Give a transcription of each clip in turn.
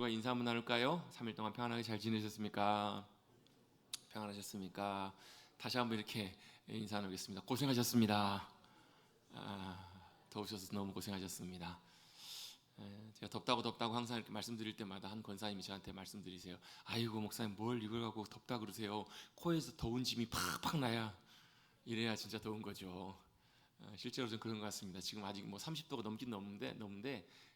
여러분과 인사 한번 나눌까요? 3일 동안 평안하게 잘 지내셨습니까? 평안하셨습니까? 다시 한번 이렇게 인사 나누겠습니다. 고생하셨습니다. 더우셔서 너무 고생하셨습니다. 제가 덥다고 항상 이렇게 말씀드릴 때마다 한 권사님이 저한테 말씀드리세요. 아이고 목사님 뭘 이걸 갖고 덥다 그러세요. 코에서 더운 짐이 팍팍 나야 이래야 진짜 더운 거죠. 실제로 좀 그런 것 같습니다. 지금 아직 뭐 30도가 넘긴 넘는데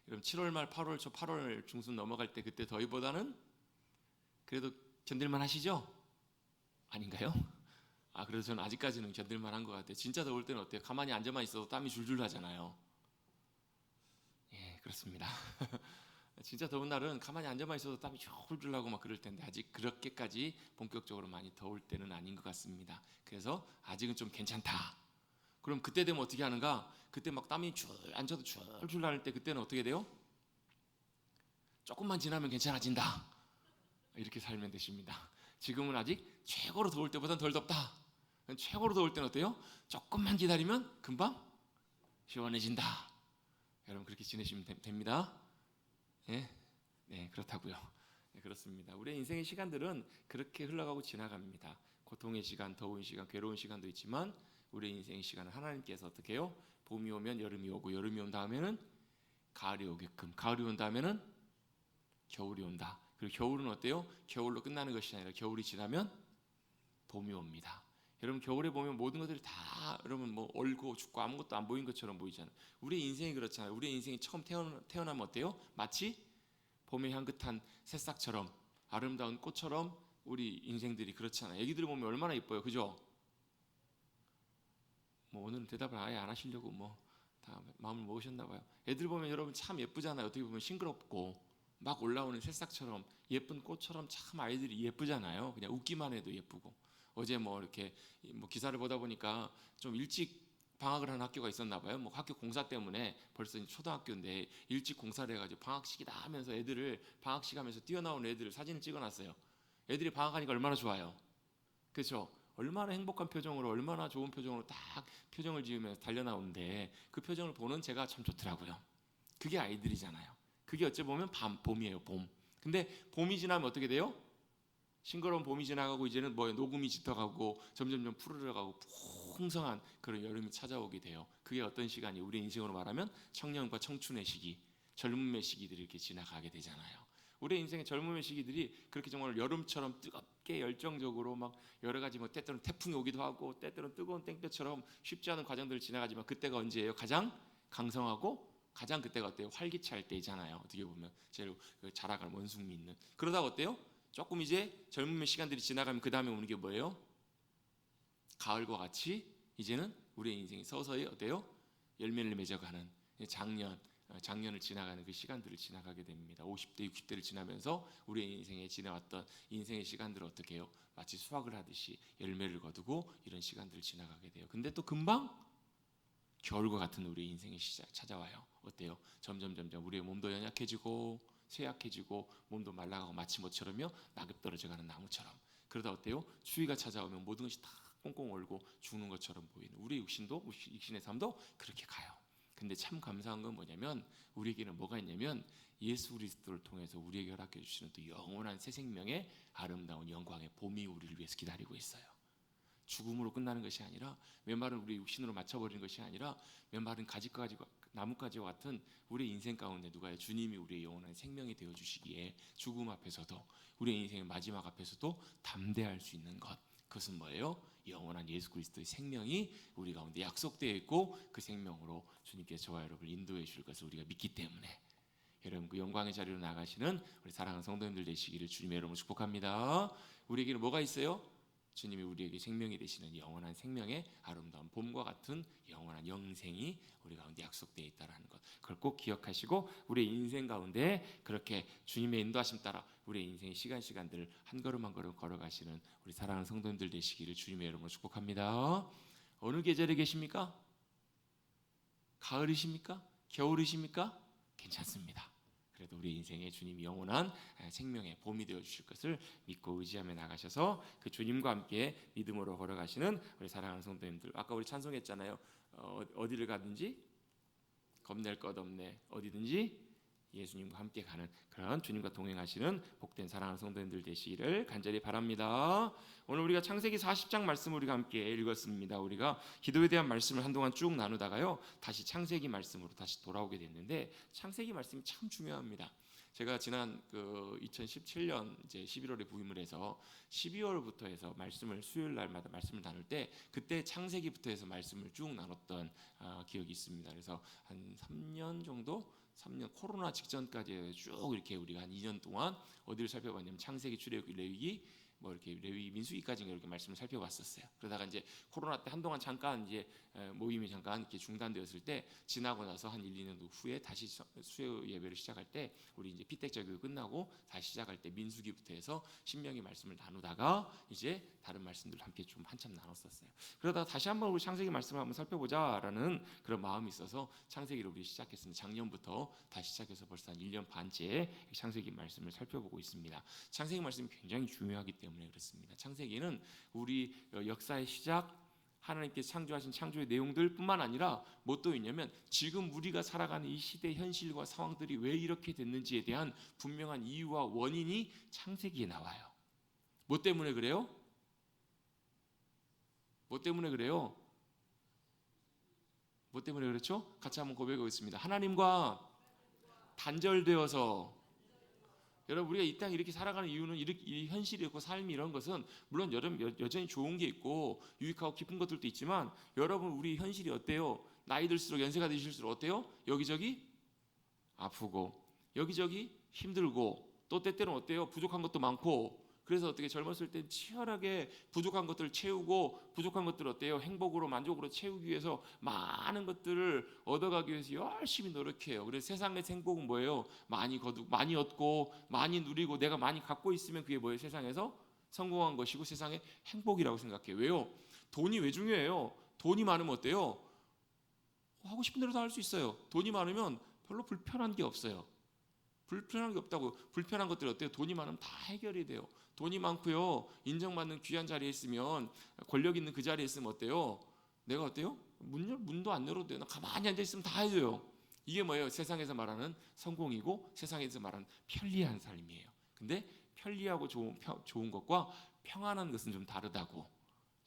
여러분 7월 말 8월 초 8월 중순 넘어갈 때 그때 더위보다는 그래도 견딜만 하시죠? 아닌가요? 그래서 저는 아직까지는 견딜만 한 것 같아요. 진짜 더울 때는 어때요? 가만히 앉아만 있어도 땀이 줄줄 나잖아요. 예, 그렇습니다. 진짜 더운 날은 가만히 앉아만 있어도 땀이 줄줄 나고 막 그럴 텐데 아직 그렇게까지 본격적으로 많이 더울 때는 아닌 것 같습니다. 그래서 아직은 좀 괜찮다. 그럼 그때 되면 어떻게 하는가? 그때 막 땀이 앉아도 줄줄 나를 때 그때는 어떻게 돼요? 조금만 지나면 괜찮아진다. 이렇게 살면 되십니다. 지금은 아직 최고로 더울 때보단 덜 덥다. 최고로 더울 때는 어때요? 조금만 기다리면 금방 시원해진다. 여러분 그렇게 지내시면 됩니다. 예? 네, 그렇다고요. 네, 그렇습니다. 우리의 인생의 시간들은 그렇게 흘러가고 지나갑니다. 고통의 시간, 더운 시간, 괴로운 시간도 있지만 우리의 인생의 시간은 하나님께서 어떻게 해요? 봄이 오면 여름이 오고 여름이 온 다음에는 가을이 오게끔, 가을이 온 다음에는 겨울이 온다. 그리고 겨울은 어때요? 겨울로 끝나는 것이 아니라 겨울이 지나면 봄이 옵니다. 여러분 겨울에 보면 모든 것들이 다 여러분 뭐 얼고 죽고 아무것도 안 보인 것처럼 보이잖아요. 우리의 인생이 그렇잖아요. 우리의 인생이 처음 태어나면 어때요? 마치 봄의 향긋한 새싹처럼 아름다운 꽃처럼 우리 인생들이 그렇잖아요. 애기들 보면 얼마나 예뻐요, 그죠? 뭐 오늘은 대답을 아예 안 하시려고 뭐 다 마음을 먹으셨나 봐요. 애들 보면 여러분 참 예쁘잖아요. 어떻게 보면 싱그럽고 막 올라오는 새싹처럼 예쁜 꽃처럼 참 아이들이 예쁘잖아요. 그냥 웃기만 해도 예쁘고. 어제 뭐 이렇게 뭐 기사를 보다 보니까 좀 일찍 방학을 한 학교가 있었나 봐요. 뭐 학교 공사 때문에 벌써 초등학교인데 일찍 공사를 해가지고 방학식이다 하면서 애들을 방학식 하면서 뛰어나온 애들을 사진을 찍어놨어요. 애들이 방학하니까 얼마나 좋아요. 그렇죠? 얼마나 행복한 표정으로 얼마나 좋은 표정으로 딱 표정을 지으면서 달려나오는데 그 표정을 보는 제가 참 좋더라고요. 그게 아이들이잖아요. 그게 어찌 보면 봄이에요. 봄. 근데 봄이 지나면 어떻게 돼요? 싱거로운 봄이 지나가고 이제는 뭐 녹음이 짙어가고 점점점 푸르러가고 풍성한 그런 여름이 찾아오게 돼요. 그게 어떤 시간이 우리 인생으로 말하면 청년과 청춘의 시기, 젊음의 시기들이 이렇게 지나가게 되잖아요. 우리 인생의 젊음의 시기들이 그렇게 정말 여름처럼 뜨겁게 열정적으로 막 여러 가지 뭐 때때로는 태풍이 오기도 하고 때때로는 뜨거운 땡볕처럼 쉽지 않은 과정들을 지나가지만 그때가 언제예요? 가장 강성하고 가장 그때가 어때요? 활기차할 때이잖아요. 어떻게 보면 제일 자라갈 원숭이 있는. 그러다가 어때요? 조금 이제 젊음의 시간들이 지나가면 그 다음에 오는 게 뭐예요? 가을과 같이 이제는 우리의 인생이 서서히 어때요? 열매를 맺어가는 작년을 지나가는 그 시간들을 지나가게 됩니다. 50대, 60대를 지나면서 우리의 인생에 지나왔던 인생의 시간들을 어떻게 해요? 마치 수확을 하듯이 열매를 거두고 이런 시간들을 지나가게 돼요. 근데 또 금방 겨울과 같은 우리의 인생이 찾아와요. 어때요? 점점 우리의 몸도 연약해지고 쇠약해지고 몸도 말라가고 마치 뭐처럼요? 낙엽 떨어져가는 나무처럼. 그러다 어때요? 추위가 찾아오면 모든 것이 다 꽁꽁 얼고 죽는 것처럼 보이는 우리 육신의 삶도 그렇게 가요. 근데 참 감사한 건 뭐냐면 우리에게는 뭐가 있냐면 예수 그리스도를 통해서 우리에게 허락해 주시는 또 영원한 새 생명의 아름다운 영광의 봄이 우리를 위해서 기다리고 있어요. 죽음으로 끝나는 것이 아니라 메마른 우리 육신으로 맞춰버리는 것이 아니라 메마른 나뭇가지와 같은 우리의 인생 가운데 누가요? 주님이 우리의 영원한 생명이 되어주시기에 죽음 앞에서도 우리의 인생의 마지막 앞에서도 담대할 수 있는 것, 그것은 뭐예요? 영원한 예수 그리스도의 생명이 우리 가운데 약속되어 있고 그 생명으로 주님께서 저와 여러분을 인도해 주실 것을 우리가 믿기 때문에 여러분 그 영광의 자리로 나가시는 우리 사랑하는 성도님들 되시기를 주님의 이름으로 축복합니다. 우리에게는 뭐가 있어요? 주님이 우리에게 생명이 되시는 영원한 생명의 아름다운 봄과 같은 영원한 영생이 우리 가운데 약속되어 있다는 것, 그걸 꼭 기억하시고 우리의 인생 가운데 그렇게 주님의 인도하심 따라 우리의 인생의 시간들을 한 걸음 한 걸음 걸어가시는 우리 사랑하는 성도님들 되시기를 주님의 이름으로 축복합니다. 어느 계절에 계십니까? 가을이십니까? 겨울이십니까? 괜찮습니다. 그래도 우리 인생에 주님이 영원한 생명의 봄이 되어 주실 것을 믿고 의지하며 나가셔서 그 주님과 함께 믿음으로 걸어가시는 우리 사랑하는 성도님들, 아까 우리 찬송했잖아요. 어디를 가든지 겁낼 것 없네, 어디든지 예수님과 함께 가는 그런 주님과 동행하시는 복된 사랑하는 성도님들 되시기를 간절히 바랍니다. 오늘 우리가 창세기 40장 말씀을 우리가 함께 읽었습니다. 우리가 기도에 대한 말씀을 한동안 쭉 나누다가요 다시 창세기 말씀으로 다시 돌아오게 됐는데 창세기 말씀이 참 중요합니다. 제가 지난 2017년 이제 11월에 부임을 해서 12월부터 해서 말씀을 수요일 날마다 말씀을 나눌 때 그때 창세기부터 해서 말씀을 쭉 나눴던 기억이 있습니다. 그래서 한 3년 정도 3년 코로나 직전까지 쭉 이렇게 우리가 한 2년 동안 어디를 살펴봤냐면 창세기, 출애굽기, 레위기 뭐 이렇게 레위 민수기까지 이렇게 말씀을 살펴봤었어요. 그러다가 이제 코로나 때 한동안 잠깐 이제 모임이 잠깐 이렇게 중단되었을 때 지나고 나서 한 1, 2년 후에 다시 수요 예배를 시작할 때 우리 이제 피택적이 끝나고 다시 시작할 때 민수기부터 해서 신명기 말씀을 나누다가 이제 다른 말씀들을 함께 좀 한참 나눴었어요. 그러다가 다시 한번 우리 창세기 말씀을 한번 살펴보자라는 그런 마음이 있어서 창세기를 우리 시작했습니다. 작년부터 다시 시작해서 벌써 한 1년 반째 창세기 말씀을 살펴보고 있습니다. 창세기 말씀이 굉장히 중요하기 때문에 그렇습니다. 창세기는 우리 역사의 시작, 하나님께 창조하신 창조의 내용들뿐만 아니라 뭐 또 있냐면 지금 우리가 살아가는 이 시대 현실과 상황들이 왜 이렇게 됐는지에 대한 분명한 이유와 원인이 창세기에 나와요. 뭐 때문에 그래요? 뭐 때문에 그래요? 뭐 때문에 그렇죠? 같이 한번 고백해 보겠습니다. 하나님과 단절되어서. 여러분 우리가 이 땅 이렇게 살아가는 이유는 이 현실이 있고 삶이 이런 것은 물론 여전히 좋은 게 있고 유익하고 깊은 것들도 있지만 여러분 우리 현실이 어때요? 나이 들수록 연세가 드실수록 어때요? 여기저기 아프고 여기저기 힘들고 또 때때로는 어때요? 부족한 것도 많고 그래서 어떻게 젊었을 때 치열하게 부족한 것들을 채우고 부족한 것들을 어때요? 행복으로 만족으로 채우기 위해서 많은 것들을 얻어가기 위해서 열심히 노력해요. 그래서 세상의 행복은 뭐예요? 많이 얻고 많이 누리고 내가 많이 갖고 있으면 그게 뭐예요? 세상에서 성공한 것이고 세상의 행복이라고 생각해요. 왜요? 돈이 왜 중요해요? 돈이 많으면 어때요? 하고 싶은 대로 다 할 수 있어요. 돈이 많으면 별로 불편한 게 없어요. 불편한 게 없다고. 불편한 것들이 어때요? 돈이 많으면 다 해결이 돼요. 돈이 많고요 인정받는 귀한 자리에 있으면 권력 있는 그 자리에 있으면 어때요? 내가 어때요? 문도 안 열어도 돼요. 나 가만히 앉아있으면 다 해줘요. 이게 뭐예요? 세상에서 말하는 성공이고 세상에서 말하는 편리한 삶이에요. 근데 편리하고 좋은 것과 평안한 것은 좀 다르다고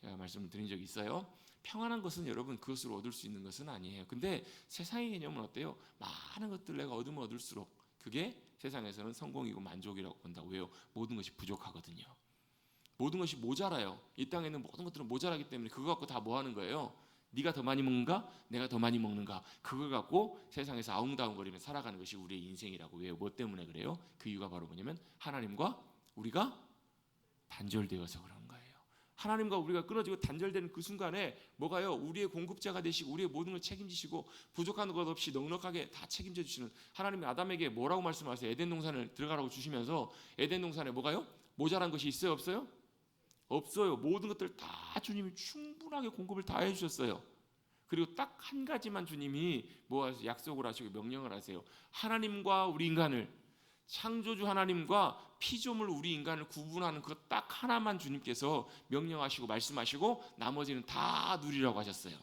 제가 말씀을 드린 적이 있어요. 평안한 것은 여러분 그것을 얻을 수 있는 것은 아니에요. 근데 세상의 개념은 어때요? 많은 것들 내가 얻으면 얻을수록 그게 세상에서는 성공이고 만족이라고 본다고. 왜요? 모든 것이 부족하거든요. 모든 것이 모자라요. 이 땅에는 모든 것들은 모자라기 때문에 그거 갖고 다 뭐 하는 거예요? 네가 더 많이 먹는가? 내가 더 많이 먹는가? 그거 갖고 세상에서 아웅다웅거리며 살아가는 것이 우리의 인생이라고. 왜요? 뭐 때문에 그래요? 그 이유가 바로 뭐냐면 하나님과 우리가 단절되어서 그런 거예요. 하나님과 우리가 끊어지고 단절되는 그 순간에 뭐가요? 우리의 공급자가 되시고 우리의 모든 걸 책임지시고 부족한 것 없이 넉넉하게 다 책임져 주시는 하나님이 아담에게 뭐라고 말씀하세요? 에덴 동산을 들어가라고 주시면서 에덴 동산에 뭐가요? 모자란 것이 있어요? 없어요? 없어요. 모든 것들 다 주님이 충분하게 공급을 다 해주셨어요. 그리고 딱 한 가지만 주님이 뭐 약속을 하시고 명령을 하세요. 하나님과 우리 인간을 창조주 하나님과 피조물 우리 인간을 구분하는 그 딱 하나만 주님께서 명령하시고 말씀하시고 나머지는 다 누리라고 하셨어요.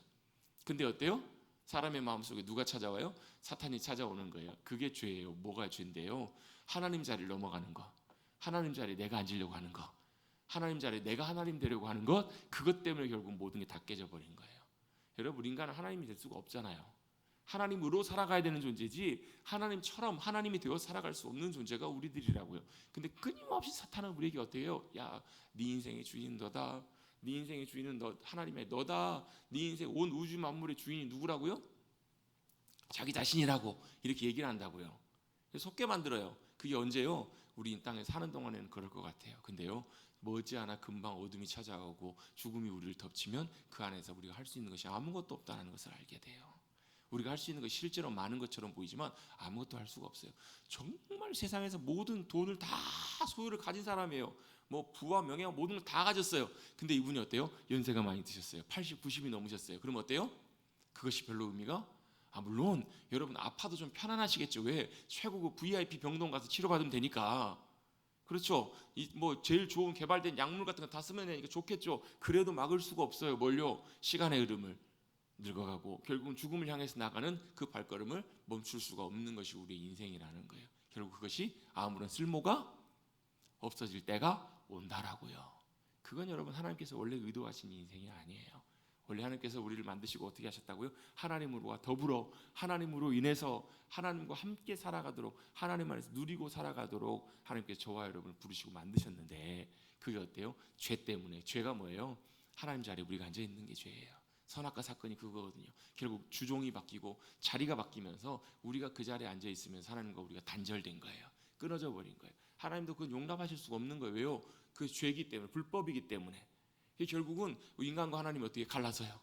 근데 어때요? 사람의 마음속에 누가 찾아와요? 사탄이 찾아오는 거예요. 그게 죄예요. 뭐가 죄인데요? 하나님 자리를 넘어가는 거, 하나님 자리에 내가 앉으려고 하는 거, 하나님 자리에 내가 하나님 되려고 하는 것, 그것 때문에 결국 모든 게 다 깨져버린 거예요. 여러분 인간은 하나님이 될 수가 없잖아요. 하나님으로 살아가야 되는 존재지 하나님처럼 하나님이 되어 살아갈 수 없는 존재가 우리들이라고요. 근데 끊임없이 사탄은 우리에게 어떻게 해요? 야, 네 인생의 주인은 너다. 네 인생의 주인은 너, 하나님의 너다. 네 인생 온 우주 만물의 주인이 누구라고요? 자기 자신이라고 이렇게 얘기를 한다고요. 속게 만들어요. 그게 언제요? 우리 이 땅에 사는 동안에는 그럴 것 같아요. 근데요 머지않아 금방 어둠이 찾아오고 죽음이 우리를 덮치면 그 안에서 우리가 할 수 있는 것이 아무것도 없다는 것을 알게 돼요. 우리가 할 수 있는 것이 실제로 많은 것처럼 보이지만 아무것도 할 수가 없어요. 정말 세상에서 모든 돈을 다 소유를 가진 사람이에요. 뭐 부와 명예와 모든 걸 다 가졌어요. 근데 이분이 어때요? 연세가 많이 드셨어요. 80, 90이 넘으셨어요. 그럼 어때요? 그것이 별로 의미가? 물론 여러분 아파도 좀 편안하시겠죠. 왜? 최고급 VIP 병동 가서 치료받으면 되니까. 그렇죠. 뭐 제일 좋은 개발된 약물 같은 거 다 쓰면 되니까 좋겠죠. 그래도 막을 수가 없어요. 뭘요? 시간의 흐름을. 늙어가고 결국은 죽음을 향해서 나가는 그 발걸음을 멈출 수가 없는 것이 우리의 인생이라는 거예요. 결국 그것이 아무런 쓸모가 없어질 때가 온다라고요. 그건 여러분 하나님께서 원래 의도하신 인생이 아니에요. 원래 하나님께서 우리를 만드시고 어떻게 하셨다고요? 하나님과 더불어 하나님으로 인해서 하나님과 함께 살아가도록, 하나님 안에서 누리고 살아가도록 하나님께서 저와 여러분을 부르시고 만드셨는데, 그게 어때요? 죄 때문에. 죄가 뭐예요? 하나님 자리에 우리가 앉아 있는 게 죄예요. 선악과 사건이 그거거든요. 결국 주종이 바뀌고 자리가 바뀌면서 우리가 그 자리에 앉아 있으면서 하나님과 우리가 단절된 거예요. 끊어져 버린 거예요. 하나님도 그건 용납하실 수가 없는 거예요. 왜요? 그 죄이기 때문에, 불법이기 때문에. 결국은 인간과 하나님이 어떻게 갈라서요?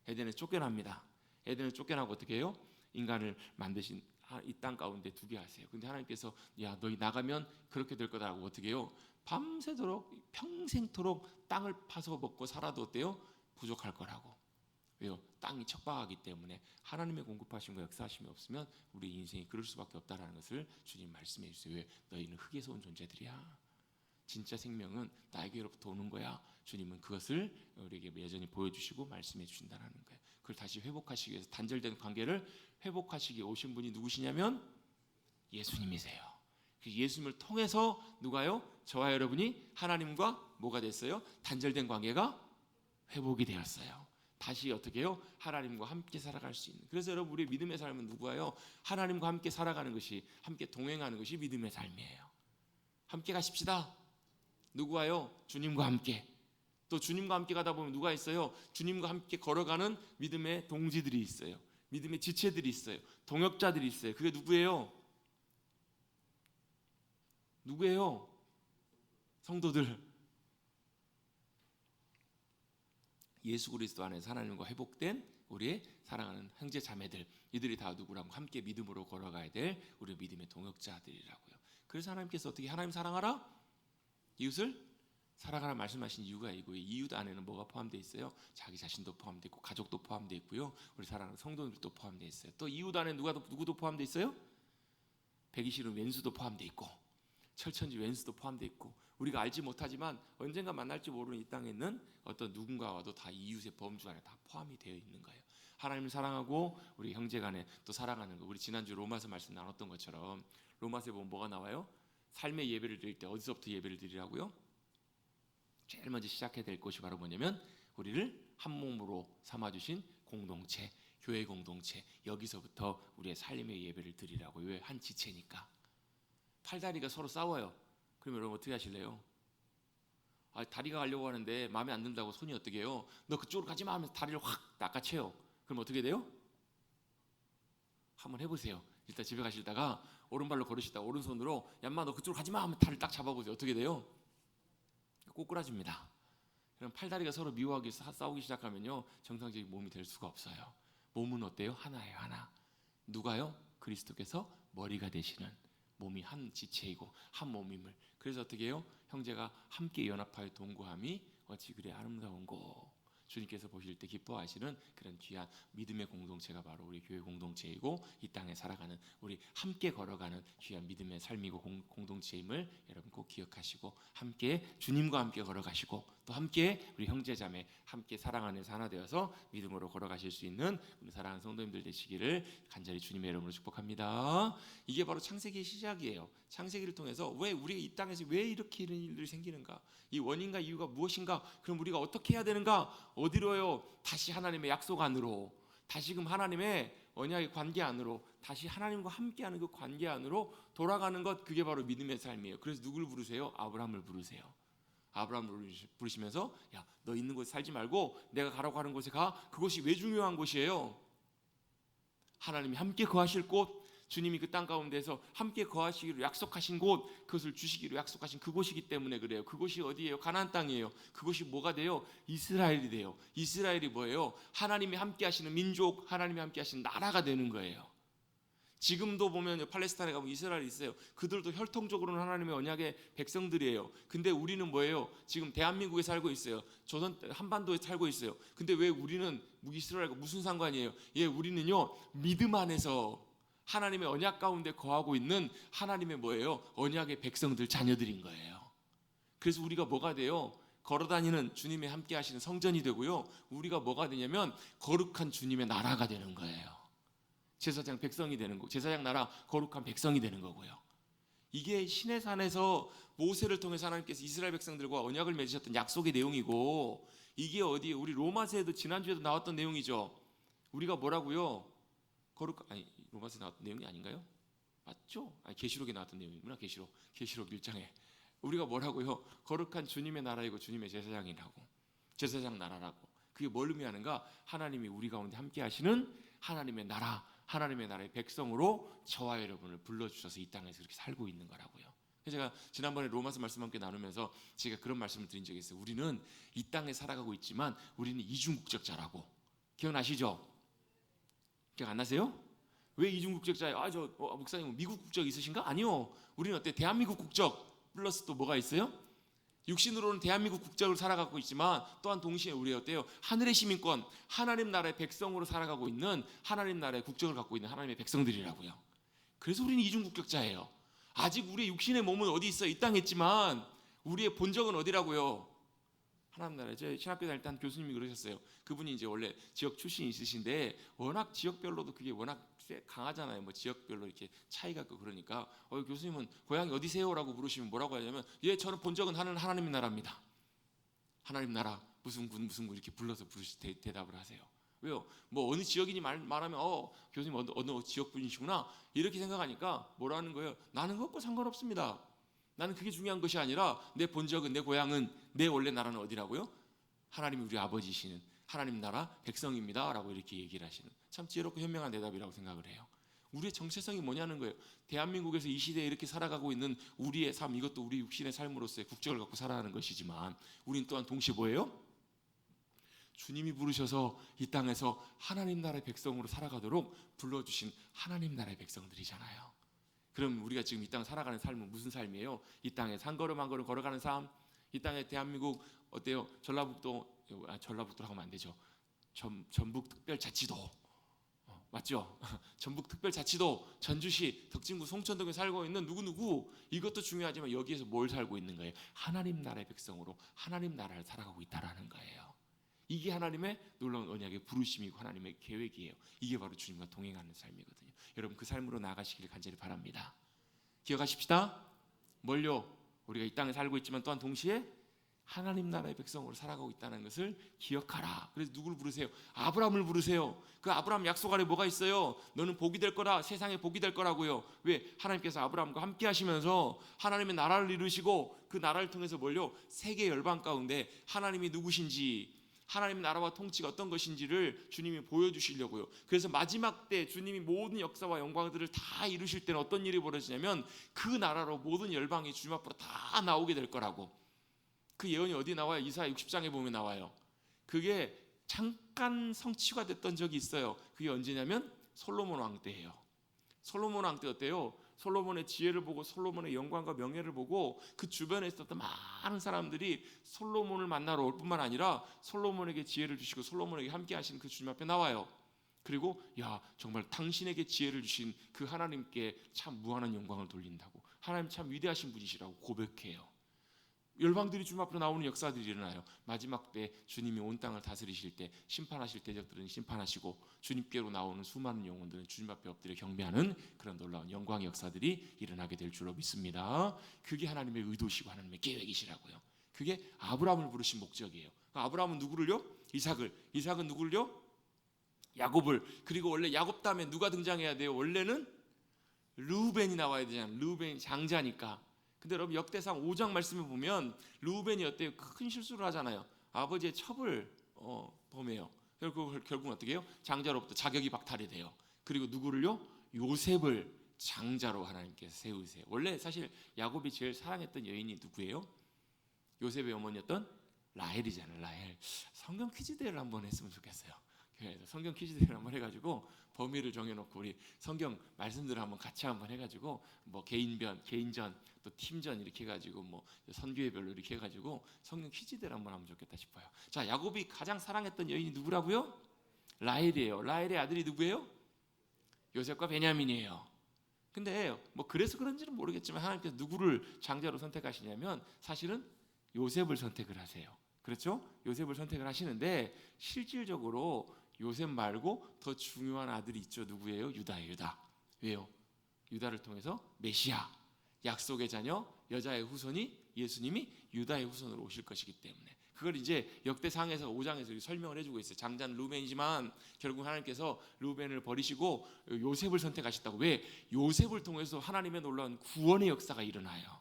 에덴에 쫓겨납니다. 에덴에 쫓겨나고 어떻게 해요? 인간을 만드신 이 땅 가운데 두게 하세요. 근데 하나님께서 야, 너희 나가면 그렇게 될 거다라고 어떻게 해요? 밤새도록 평생토록 땅을 파서 먹고 살아도 어때요? 부족할 거라고. 왜요? 땅이 척박하기 때문에 하나님의 공급하심과 역사하심이 없으면 우리 인생이 그럴 수밖에 없다라는 것을 주님 말씀해 주세요. 왜? 너희는 흙에서 온 존재들이야. 진짜 생명은 나에게로부터 오는 거야. 주님은 그것을 우리에게 여전히 보여주시고 말씀해 주신다는 거예요. 그걸 다시 회복하시기 위해서 단절된 관계를 회복하시기 오신 분이 누구시냐면 예수님이세요. 그 예수님을 통해서 누가요? 저와 여러분이 하나님과 뭐가 됐어요? 단절된 관계가 회복이 되었어요. 다시 어떻게 해요? 하나님과 함께 살아갈 수 있는. 그래서 여러분, 우리의 믿음의 삶은 누구예요? 하나님과 함께 살아가는 것이, 함께 동행하는 것이 믿음의 삶이에요. 함께 가십시다. 누구와요? 주님과 함께. 또 주님과 함께 가다 보면 누가 있어요? 주님과 함께 걸어가는 믿음의 동지들이 있어요. 믿음의 지체들이 있어요. 동역자들이 있어요. 그게 누구예요? 누구예요? 성도들. 예수 그리스도 안에서 하나님과 회복된 우리의 사랑하는 형제 자매들, 이들이 다 누구라고? 함께 믿음으로 걸어가야 될 우리 믿음의 동역자들이라고요. 그래서 하나님께서 어떻게 하나님 사랑하라? 이웃을 사랑하라 말씀하신 이유가 이고, 이웃 안에는 뭐가 포함되어 있어요? 자기 자신도 포함되어 있고 가족도 포함되어 있고요. 우리 사랑하는 성도들도 포함되어 있어요. 또 이웃 안에 누구도 포함되어 있어요? 배기 싫은 왼수도 포함되어 있고 철천지 왼수도 포함되어 있고, 우리가 알지 못하지만 언젠가 만날지 모르는 이 땅에 있는 어떤 누군가와도 다 이웃의 범주 안에 다 포함이 되어 있는 거예요. 하나님을 사랑하고 우리 형제간에 또 사랑하는 거. 우리 지난주 로마서 말씀 나눴던 것처럼 로마서에 보면 뭐가 나와요? 삶의 예배를 드릴 때 어디서부터 예배를 드리라고요? 제일 먼저 시작해야 될 것이 바로 뭐냐면 우리를 한 몸으로 삼아주신 공동체, 교회 공동체, 여기서부터 우리의 삶의 예배를 드리라고. 왜? 한 지체니까. 팔다리가 서로 싸워요. 그러면 여러분 어떻게 하실래요? 다리가 가려고 하는데 마음에 안 든다고 손이 어떻게 해요? 너 그쪽으로 가지 마 하면서 다리를 확 낚아채요. 그럼 어떻게 돼요? 한번 해보세요. 일단 집에 가시다가 오른발로 걸으시다가 오른손으로 얌마 너 그쪽으로 가지 마 하면 다리를 딱 잡아보세요. 어떻게 돼요? 꼬꾸라집니다. 그럼 팔다리가 서로 미워하기 싸우기 시작하면요, 정상적인 몸이 될 수가 없어요. 몸은 어때요? 하나예요. 하나. 누가요? 그리스도께서 머리가 되시는 몸이 한 지체이고 한 몸임을. 그래서 어떻게 해요? 형제가 함께 연합하여 동거함이 어찌 그리 아름다운고. 주님께서 보실 때 기뻐하시는 그런 귀한 믿음의 공동체가 바로 우리 교회 공동체이고, 이 땅에 살아가는 우리 함께 걸어가는 귀한 믿음의 삶이고 공동체임을 여러분 꼭 기억하시고, 함께 주님과 함께 걸어가시고, 또 함께 우리 형제자매 함께 사랑 안에서 하나 되어서 믿음으로 걸어가실 수 있는 우리 사랑하는 성도님들 되시기를 간절히 주님의 이름으로 축복합니다. 이게 바로 창세기의 시작이에요. 창세기를 통해서 왜 우리가 이 땅에서 왜 이렇게 이런 일들이 생기는가, 이 원인과 이유가 무엇인가, 그럼 우리가 어떻게 해야 되는가, 어디로요? 다시 하나님의 약속 안으로, 다시금 하나님의 언약의 관계 안으로, 다시 하나님과 함께하는 그 관계 안으로 돌아가는 것, 그게 바로 믿음의 삶이에요. 그래서 누굴 부르세요? 아브라함을 부르세요. 아브라함을 부르시면서 야, 너 있는 곳에 살지 말고 내가 가라고 하는 곳에 가. 그곳이 왜 중요한 곳이에요? 하나님이 함께 거하실 곳, 주님이 그 땅 가운데서 함께 거하시기로 약속하신 곳, 그것을 주시기로 약속하신 그곳이기 때문에 그래요. 그곳이 어디예요? 가나안 땅이에요. 그곳이 뭐가 돼요? 이스라엘이 돼요. 이스라엘이 뭐예요? 하나님이 함께 하시는 민족, 하나님이 함께 하시는 나라가 되는 거예요. 지금도 보면 팔레스타인에 가면 이스라엘이 있어요. 그들도 혈통적으로는 하나님의 언약의 백성들이에요. 근데 우리는 뭐예요? 지금 대한민국에 살고 있어요. 조선 한반도에 살고 있어요. 근데 왜 우리는 이스라엘과 무슨 상관이에요? 우리는요, 믿음 안에서 하나님의 언약 가운데 거하고 있는 하나님의 뭐예요? 언약의 백성들, 자녀들인 거예요. 그래서 우리가 뭐가 돼요? 걸어다니는 주님의 함께 하시는 성전이 되고요. 우리가 뭐가 되냐면 거룩한 주님의 나라가 되는 거예요. 제사장 백성이 되는 거, 제사장 나라 거룩한 백성이 되는 거고요. 이게 시내 산에서 모세를 통해서 하나님께서 이스라엘 백성들과 언약을 맺으셨던 약속의 내용이고, 이게 어디 우리 로마서에도 지난주에도 나왔던 내용이죠. 우리가 뭐라고요? 로마서에 나왔던 내용이 아닌가요? 맞죠? 계시록에 나왔던 내용이구나. 계시록 1장에 우리가 뭐라고요? 거룩한 주님의 나라이고 주님의 제사장이라고, 제사장 나라라고. 그게 뭘 의미하는가? 하나님이 우리 가운데 함께 하시는 하나님의 나라, 하나님의 나라의 백성으로 저와 여러분을 불러주셔서 이 땅에서 그렇게 살고 있는 거라고요. 제가 지난번에 로마서 말씀 함께 나누면서 제가 그런 말씀을 드린 적이 있어요. 우리는 이 땅에 살아가고 있지만 우리는 이중국적자라고. 기억나시죠? 기억 안 나세요? 왜 이중국적자예요? 목사님 미국 국적 있으신가? 아니요. 우리는 어때? 대한민국 국적 플러스 또 뭐가 있어요? 육신으로는 대한민국 국적을 살아가고 있지만 또한 동시에 우리 어때요? 하늘의 시민권, 하나님 나라의 백성으로 살아가고 있는, 하나님 나라의 국적을 갖고 있는 하나님의 백성들이라고요. 그래서 우리는 이중국적자예요. 아직 우리의 육신의 몸은 어디 있어요? 이 땅에 있지만 우리의 본적은 어디라고요? 하나님 나라에. 제 신학교 다닐 때 한 교수님이 그러셨어요. 그분이 이제 원래 지역 출신이 있으신데 워낙 지역별로도 그게 워낙 강하잖아요. 뭐 지역별로 이렇게 차이가 있고 그러니까 교수님은 고향이 어디세요?라고 물으시면 뭐라고 하냐면, 저는 본적은 하나님 나라입니다. 하나님 나라 무슨 군 이렇게 불러서 대답을 하세요. 왜요? 뭐 어느 지역인이 말하면 교수님 어느 지역 분이시구나 이렇게 생각하니까 뭐라는 거예요? 나는 그것과 상관없습니다. 나는 그게 중요한 것이 아니라 내 본적은, 내 고향은, 내 원래 나라는 어디라고요? 하나님이 우리 아버지시는 하나님 나라 백성입니다 라고 이렇게 얘기를 하시는, 참 지혜롭고 현명한 대답이라고 생각을 해요. 우리의 정체성이 뭐냐는 거예요. 대한민국에서 이 시대에 이렇게 살아가고 있는 우리의 삶, 이것도 우리 육신의 삶으로서의 국적을 갖고 살아가는 것이지만 우린 또한 동시에 뭐예요? 주님이 부르셔서 이 땅에서 하나님 나라의 백성으로 살아가도록 불러주신 하나님 나라의 백성들이잖아요. 그럼 우리가 지금 이 땅 살아가는 삶은 무슨 삶이에요? 이 땅에 한 걸음 한 걸음 걸어가는 삶. 이 땅에 대한민국 어때요? 전라북도라고 하면 안 되죠. 전북특별자치도 맞죠? 전북특별자치도, 전주시, 덕진구, 송천동에 살고 있는 누구누구, 이것도 중요하지만 여기에서 뭘 살고 있는 거예요? 하나님 나라의 백성으로 하나님 나라를 살아가고 있다라는 거예요. 이게 하나님의 놀라운 언약의 부르심이고 하나님의 계획이에요. 이게 바로 주님과 동행하는 삶이거든요. 여러분 그 삶으로 나아가시기를 간절히 바랍니다. 기억하십시다. 뭘요? 우리가 이 땅에 살고 있지만 또한 동시에 하나님 나라의 백성으로 살아가고 있다는 것을 기억하라. 그래서 누구를 부르세요? 아브라함을 부르세요. 그 아브라함 약속 안에 뭐가 있어요? 너는 복이 될 거라, 세상에 복이 될 거라고요. 왜? 하나님께서 아브라함과 함께 하시면서 하나님의 나라를 이루시고 그 나라를 통해서 뭘요? 세계 열방 가운데 하나님이 누구신지, 하나님의 나라와 통치가 어떤 것인지를 주님이 보여주시려고요. 그래서 마지막 때 주님이 모든 역사와 영광들을 다 이루실 때는 어떤 일이 벌어지냐면 그 나라로 모든 열방이 주님 앞으로 다 나오게 될 거라고. 그 예언이 어디 나와요? 이사야 60장에 보면 나와요. 그게 잠깐 성취가 됐던 적이 있어요. 그게 언제냐면 솔로몬 왕 때예요. 솔로몬 왕 때 어때요? 솔로몬의 지혜를 보고 솔로몬의 영광과 명예를 보고 그 주변에 있었던 많은 사람들이 솔로몬을 만나러 올 뿐만 아니라 솔로몬에게 지혜를 주시고 솔로몬에게 함께 하시는 그 주님 앞에 나와요. 그리고 정말 당신에게 지혜를 주신 그 하나님께 참 무한한 영광을 돌린다고, 하나님 참 위대하신 분이시라고 고백해요. 열방들이 주님 앞으로 나오는 역사들이 일어나요. 마지막 때 주님이 온 땅을 다스리실 때 심판하실 대적들은 심판하시고 주님께로 나오는 수많은 영혼들은 주님 앞에 엎드려 경배하는 그런 놀라운 영광의 역사들이 일어나게 될 줄로 믿습니다. 그게 하나님의 의도시고 하나님의 계획이시라고요. 그게 아브라함을 부르신 목적이에요. 아브라함은 누구를요? 이삭은 누구를요? 야곱을. 그리고 원래 야곱 다음에 누가 등장해야 돼요? 원래는 르우벤이 나와야 되잖아요. 르우벤이 장자니까. 근데 여러분 역대상 5장 말씀을 보면 르우벤이 어때요? 큰 실수를 하잖아요. 아버지의 첩을 범해요. 결국은 어떻게 해요? 장자로부터 자격이 박탈이 돼요. 그리고 누구를요? 요셉을 장자로 하나님께서 세우세요. 원래 사실 야곱이 제일 사랑했던 여인이 누구예요? 요셉의 어머니였던 라헬이잖아요. 라헬. 성경 퀴즈 대회를 한번 했으면 좋겠어요. 그래서 성경 퀴즈 대회를 한번 해가지고 범위를 정해놓고 우리 성경 말씀들을 한번 같이 한번 해가지고 뭐 개인전 또 팀전 이렇게 해가지고 뭐 선교회별로 이렇게 해가지고 성경 퀴즈 대회를 한번 하면 좋겠다 싶어요. 자, 야곱이 가장 사랑했던 여인이 누구라고요? 라헬이에요. 라헬의 아들이 누구예요? 요셉과 베냐민이에요. 근데 뭐 그래서 그런지는 모르겠지만 하나님께서 누구를 장자로 선택하시냐면 사실은 요셉을 선택을 하세요. 그렇죠? 요셉을 선택을 하시는데 실질적으로 요셉 말고 더 중요한 아들이 있죠. 누구예요? 유다예요. 유다. 왜요? 유다를 통해서 메시아, 약속의 자녀, 여자의 후손이 예수님이 유다의 후손으로 오실 것이기 때문에 그걸 이제 역대상에서 5장에서 설명을 해주고 있어요. 장자는 루벤이지만 결국 하나님께서 루벤을 버리시고 요셉을 선택하셨다고. 왜? 요셉을 통해서 하나님의 놀라운 구원의 역사가 일어나요.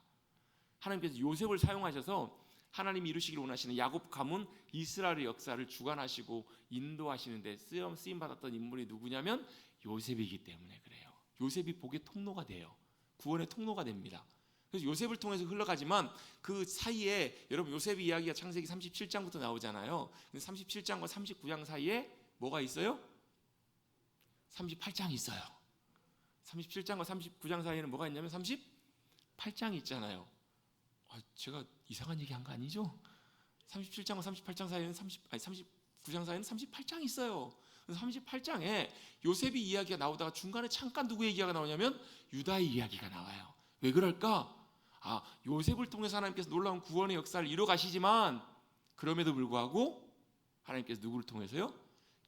하나님께서 요셉을 사용하셔서 하나님이 이루시기를 원하시는 야곱 가문 이스라엘의 역사를 주관하시고 인도하시는데 쓰임 받았던 인물이 누구냐면 요셉이기 때문에 그래요. 요셉이 복의 통로가 돼요. 구원의 통로가 됩니다. 그래서 요셉을 통해서 흘러가지만 그 사이에 여러분 요셉의 이야기가 창세기 37장부터 나오잖아요. 37장과 39장 사이에 뭐가 있어요? 38장이 있어요. 37장과 39장 사이에는 뭐가 있냐면 38장이 있잖아요. 제가 이상한 얘기 한 거 아니죠? 37장과 38장 사이에는 39장 사이에는 38장이 있어요. 38장에 요셉의 이야기가 나오다가 중간에 잠깐 누구의 이야기가 나오냐면 유다의 이야기가 나와요. 왜 그럴까? 요셉을 통해서 하나님께서 놀라운 구원의 역사를 이뤄 가시지만 그럼에도 불구하고 하나님께서 누구를 통해서요?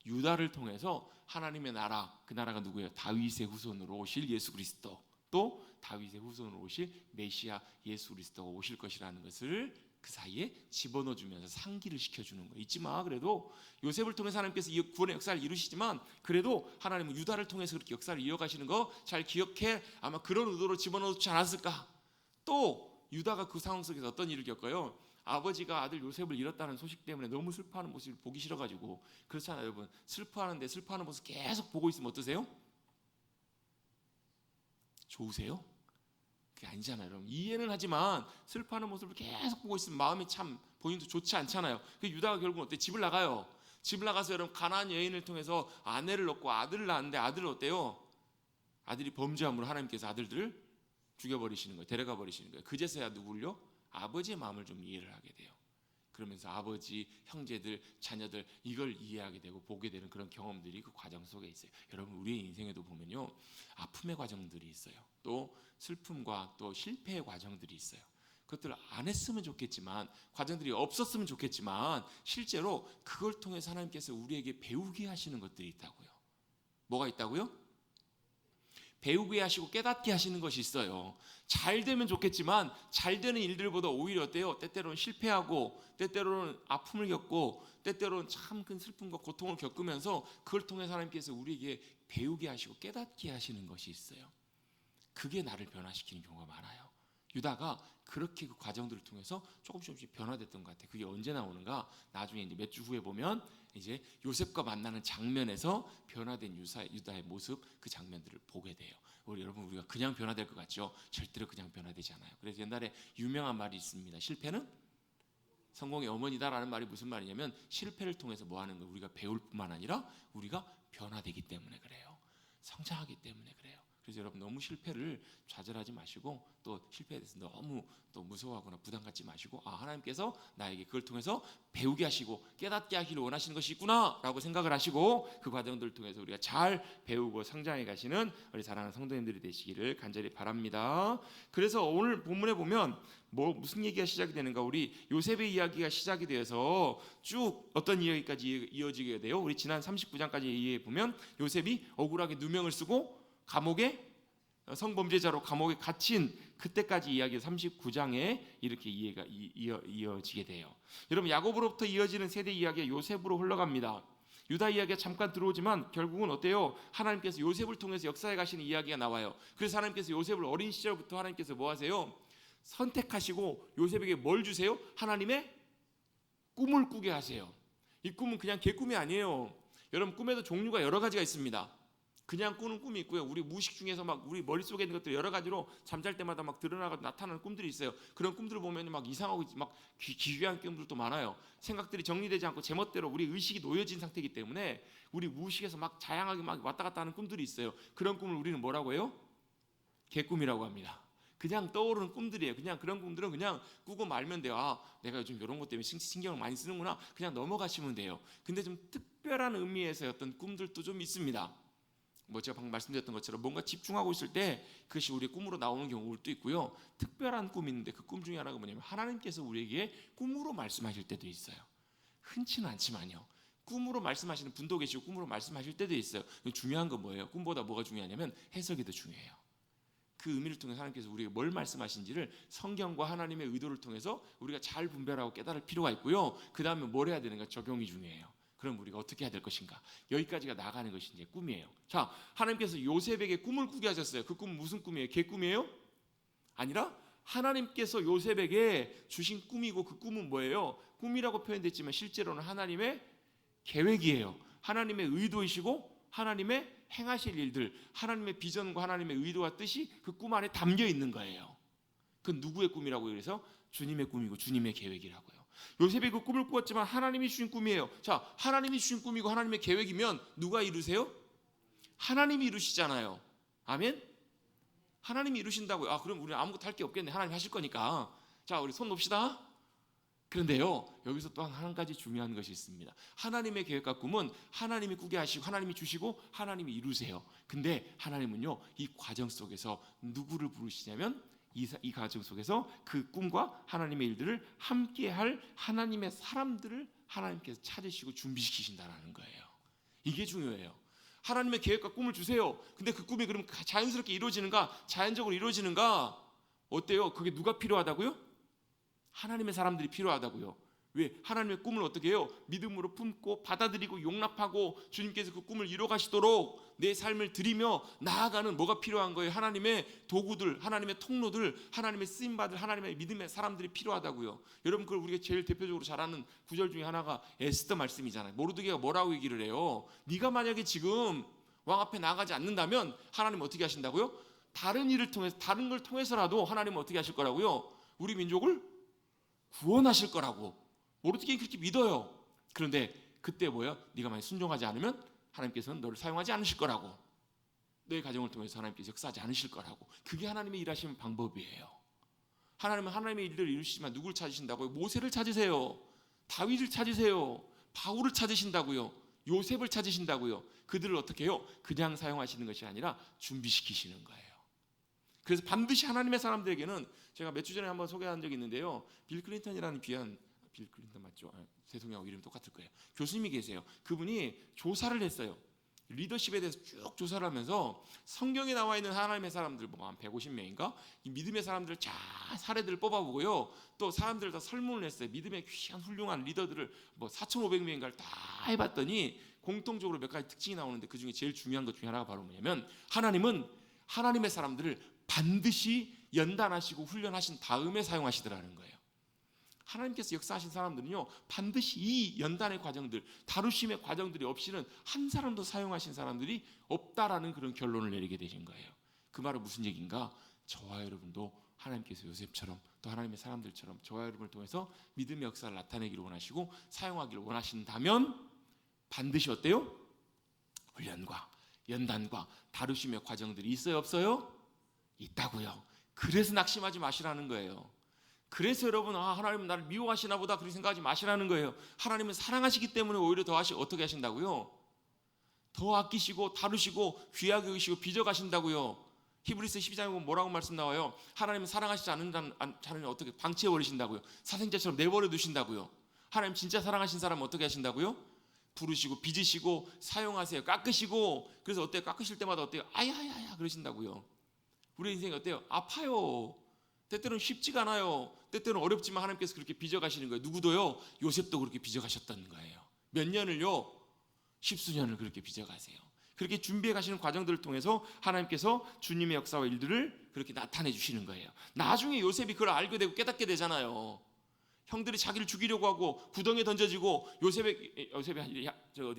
유다를 통해서 하나님의 나라, 그 나라가 누구예요? 다윗의 후손으로 오실 예수 그리스도, 또 다윗의 후손으로 오실 메시아 예수 그리스도가 오실 것이라는 것을 그 사이에 집어넣어 주면서 상기를 시켜주는 거예요. 잊지 마. 그래도 요셉을 통해서 하나님께서 이 구원의 역사를 이루시지만 그래도 하나님은 유다를 통해서 그렇게 역사를 이어가시는 거 잘 기억해. 아마 그런 의도로 집어넣지 않았을까. 또 유다가 그 상황 속에서 어떤 일을 겪어요? 아버지가 아들 요셉을 잃었다는 소식 때문에 너무 슬퍼하는 모습을 보기 싫어가지고. 그렇잖아요 여러분. 슬퍼하는 모습 계속 보고 있으면 어떠세요? 좋으세요? 그게 아니잖아요 여러분. 이해는 하지만 슬퍼하는 모습을 계속 보고 있으면 마음이 참 본인도 좋지 않잖아요. 유다가 결국 어때? 집을 나가요. 집을 나가서 여러분 가나안 여인을 통해서 아내를 얻고 아들을 낳았는데 아들은 어때요? 아들이 범죄함으로 하나님께서 아들들을 죽여버리시는 거예요. 데려가 버리시는 거예요. 그제서야 누구를요? 아버지의 마음을 좀 이해를 하게 돼요. 그러면서 아버지, 형제들, 자녀들 이걸 이해하게 되고 보게 되는 그런 경험들이 그 과정 속에 있어요. 여러분 우리의 인생에도 보면요 아픔의 과정들이 있어요. 또 슬픔과 또 실패의 과정들이 있어요. 그것들을 안 했으면 좋겠지만 과정들이 없었으면 좋겠지만 실제로 그걸 통해서 하나님께서 우리에게 배우게 하시는 것들이 있다고요. 뭐가 있다고요? 배우게 하시고 깨닫게 하시는 것이 있어요. 잘 되면 좋겠지만 잘 되는 일들보다 오히려 어때요? 때때로는 실패하고 때때로는 아픔을 겪고 때때로는 참 큰 슬픔과 고통을 겪으면서 그걸 통해서 하나님께서 우리에게 배우게 하시고 깨닫게 하시는 것이 있어요. 그게 나를 변화시키는 경우가 많아요. 유다가 그렇게 그 과정들을 통해서 조금씩 변화됐던 것 같아요. 그게 언제 나오는가? 나중에 이제 몇 주 후에 보면 이제 요셉과 만나는 장면에서 변화된 유다의 모습, 그 장면들을 보게 돼요. 여러분 우리가 그냥 변화될 것 같죠? 절대로 그냥 변화되지 않아요. 그래서 옛날에 유명한 말이 있습니다. 실패는 성공의 어머니다라는 말이 무슨 말이냐면 실패를 통해서 뭐 하는 거예요? 우리가 배울 뿐만 아니라 우리가 변화되기 때문에 그래요. 성장하기 때문에 그래요. 그래서 여러분 너무 실패를 좌절하지 마시고 또 실패에 대해서 너무 또 무서워하거나 부담 갖지 마시고 하나님께서 나에게 그걸 통해서 배우게 하시고 깨닫게 하기를 원하시는 것이 있구나 라고 생각을 하시고 그 과정들을 통해서 우리가 잘 배우고 성장해 가시는 우리 사랑하는 성도님들이 되시기를 간절히 바랍니다. 그래서 오늘 본문에 보면 무슨 얘기가 시작이 되는가? 우리 요셉의 이야기가 시작이 되어서 쭉 어떤 이야기까지 이어지게 돼요? 우리 지난 39장까지 이해해 보면 요셉이 억울하게 누명을 쓰고 감옥에 성범죄자로 감옥에 갇힌 그때까지 이야기 39장에 이렇게 이해가 이어지게 돼요. 여러분 야곱으로부터 이어지는 세대 이야기가 요셉으로 흘러갑니다. 유다 이야기가 잠깐 들어오지만 결국은 어때요? 하나님께서 요셉을 통해서 역사에 가시는 이야기가 나와요. 그래서 하나님께서 요셉을 어린 시절부터 하나님께서 뭐 하세요? 선택하시고 요셉에게 뭘 주세요? 하나님의 꿈을 꾸게 하세요. 이 꿈은 그냥 개꿈이 아니에요. 여러분 꿈에도 종류가 여러 가지가 있습니다. 그냥 꾸는 꿈이 있고요. 우리 무의식 중에서 막 우리 머릿속에 있는 것들 여러 가지로 잠잘 때마다 막 드러나고 나타나는 꿈들이 있어요. 그런 꿈들을 보면 막 이상하고 막 기괴한 꿈들도 많아요. 생각들이 정리되지 않고 제멋대로 우리 의식이 놓여진 상태이기 때문에 우리 무의식에서 막 다양하게 막 왔다 갔다 하는 꿈들이 있어요. 그런 꿈을 우리는 뭐라고 해요? 개꿈이라고 합니다. 그냥 떠오르는 꿈들이에요. 그냥 그런 꿈들은 그냥 꾸고 말면 돼요. 내가 요즘 이런 것 때문에 신경을 많이 쓰는구나. 그냥 넘어가시면 돼요. 근데 좀 특별한 의미에서 어떤 꿈들도 좀 있습니다. 제가 방금 말씀드렸던 것처럼 뭔가 집중하고 있을 때 그것이 우리의 꿈으로 나오는 경우도 있고요. 특별한 꿈이 있는데 그 꿈 중에 하나가 뭐냐면 하나님께서 우리에게 꿈으로 말씀하실 때도 있어요. 흔치는 않지만요. 꿈으로 말씀하시는 분도 계시고 꿈으로 말씀하실 때도 있어요. 중요한 건 뭐예요? 꿈보다 뭐가 중요하냐면 해석이 더 중요해요. 그 의미를 통해서 하나님께서 우리에게 뭘 말씀하신지를 성경과 하나님의 의도를 통해서 우리가 잘 분별하고 깨달을 필요가 있고요. 그 다음에 뭘 해야 되는가? 적용이 중요해요. 그럼 우리가 어떻게 해야 될 것인가? 여기까지가 나가는 것이 이제 꿈이에요. 자, 하나님께서 요셉에게 꿈을 꾸게 하셨어요. 그 꿈은 무슨 꿈이에요? 개꿈이에요? 아니라 하나님께서 요셉에게 주신 꿈이고 그 꿈은 뭐예요? 꿈이라고 표현됐지만 실제로는 하나님의 계획이에요. 하나님의 의도이시고 하나님의 행하실 일들, 하나님의 비전과 하나님의 의도와 뜻이 그 꿈 안에 담겨 있는 거예요. 그 누구의 꿈이라고 그래서 주님의 꿈이고 주님의 계획이라고요. 요셉이 그 꿈을 꾸었지만 하나님이 주신 꿈이에요. 자, 하나님이 주신 꿈이고 하나님의 계획이면 누가 이루세요? 하나님이 이루시잖아요. 아멘? 하나님이 이루신다고요. 아, 그럼 우리는 아무것도 할 게 없겠네. 하나님 하실 거니까. 자, 우리 손 놓읍시다. 그런데요, 여기서 또 한 가지 중요한 것이 있습니다. 하나님의 계획과 꿈은 하나님이 꾸게 하시고 하나님이 주시고 하나님이 이루세요. 근데 하나님은요, 이 과정 속에서 누구를 부르시냐면 이 과정 속에서 그 꿈과 하나님의 일들을 함께할 하나님의 사람들을 하나님께서 찾으시고 준비시키신다는 거예요. 이게 중요해요. 하나님의 계획과 꿈을 주세요. 근데 그 꿈이 그럼 자연스럽게 이루어지는가? 자연적으로 이루어지는가? 어때요? 그게 누가 필요하다고요? 하나님의 사람들이 필요하다고요. 왜? 하나님의 꿈을 어떻게 해요? 믿음으로 품고 받아들이고 용납하고 주님께서 그 꿈을 이뤄가시도록 내 삶을 드리며 나아가는 뭐가 필요한 거예요? 하나님의 도구들, 하나님의 통로들, 하나님의 쓰임받을 하나님의 믿음의 사람들이 필요하다고요. 여러분, 그걸 우리가 제일 대표적으로 잘 아는 구절 중에 하나가 에스더 말씀이잖아요. 모르드게가 뭐라고 얘기를 해요? 네가 만약에 지금 왕 앞에 나가지 않는다면 하나님은 어떻게 하신다고요? 다른 일을 통해서, 다른 걸 통해서라도 하나님은 어떻게 하실 거라고요? 우리 민족을 구원하실 거라고 모르드게는 그렇게 믿어요. 그런데 그때 뭐예요? 네가 만약 순종하지 않으면 하나님께서는 너를 사용하지 않으실 거라고, 너의 가정을 통해서 하나님께서 역사하지 않으실 거라고. 그게 하나님의 일하시는 방법이에요. 하나님은 하나님의 일들을 이루시지만 누구를 찾으신다고요? 모세를 찾으세요. 다윗을 찾으세요. 바울을 찾으신다고요. 요셉을 찾으신다고요. 그들을 어떻게 해요? 그냥 사용하시는 것이 아니라 준비시키시는 거예요. 그래서 반드시 하나님의 사람들에게는, 제가 몇 주 전에 한번 소개한 적이 있는데요, 빌 클린턴이라는 귀한, 빌 클린턴 맞죠? 죄송해요, 이름이 똑같을 거예요. 교수님이 계세요. 그분이 조사를 했어요. 리더십에 대해서 쭉 조사를 하면서 성경에 나와 있는 하나님의 사람들 한 150명인가 이 믿음의 사람들 쫙 사례들을 뽑아보고요, 또 사람들 다 설문을 했어요. 믿음의 귀한 훌륭한 리더들을 4,500명인가를 다 해봤더니 공통적으로 몇 가지 특징이 나오는데, 그 중에 제일 중요한 것 중에 하나가 바로 뭐냐면, 하나님은 하나님의 사람들을 반드시 연단하시고 훈련하신 다음에 사용하시더라는 거예요. 하나님께서 역사하신 사람들은요, 반드시 이 연단의 과정들, 다루심의 과정들이 없이는 한 사람도 사용하신 사람들이 없다라는 그런 결론을 내리게 되신 거예요. 그 말은 무슨 얘기인가? 저와 여러분도 하나님께서 요셉처럼 또 하나님의 사람들처럼 저와 여러분을 통해서 믿음의 역사를 나타내기를 원하시고 사용하기를 원하신다면 반드시 어때요? 훈련과 연단과 다루심의 과정들이 있어요, 없어요? 있다고요. 그래서 낙심하지 마시라는 거예요. 그래서 여러분, 하나님은 나를 미워하시나 보다 그렇게 생각하지 마시라는 거예요. 하나님은 사랑하시기 때문에 오히려 더 어떻게 하신다고요? 더 아끼시고 다루시고 귀하게 여기시고 빚어가신다고요. 히브리서 12장에 보면 뭐라고 말씀 나와요? 하나님은 사랑하시지 않는 자는 어떻게 방치해버리신다고요? 사생자처럼 내버려 두신다고요. 하나님 진짜 사랑하신 사람은 어떻게 하신다고요? 부르시고 빚으시고 사용하세요. 깎으시고. 그래서 어때요? 깎으실 때마다 어때요? 아야야야 그러신다고요. 우리 인생이 어때요? 아파요. 때때로는 쉽지가 않아요. 때때로는 어렵지만 하나님께서 그렇게 빚어가시는 거예요. 누구도요? 요셉도 그렇게 빚어가셨다는 거예요. 몇 년을요? 10수년을 그렇게 빚어가세요. 그렇게 준비해 가시는 과정들을 통해서 하나님께서 주님의 역사와 일들을 그렇게 나타내 주시는 거예요. 나중에 요셉이 그걸 알게 되고 깨닫게 되잖아요. 형들이 자기를 죽이려고 하고 구덩이에 던져지고 요셉이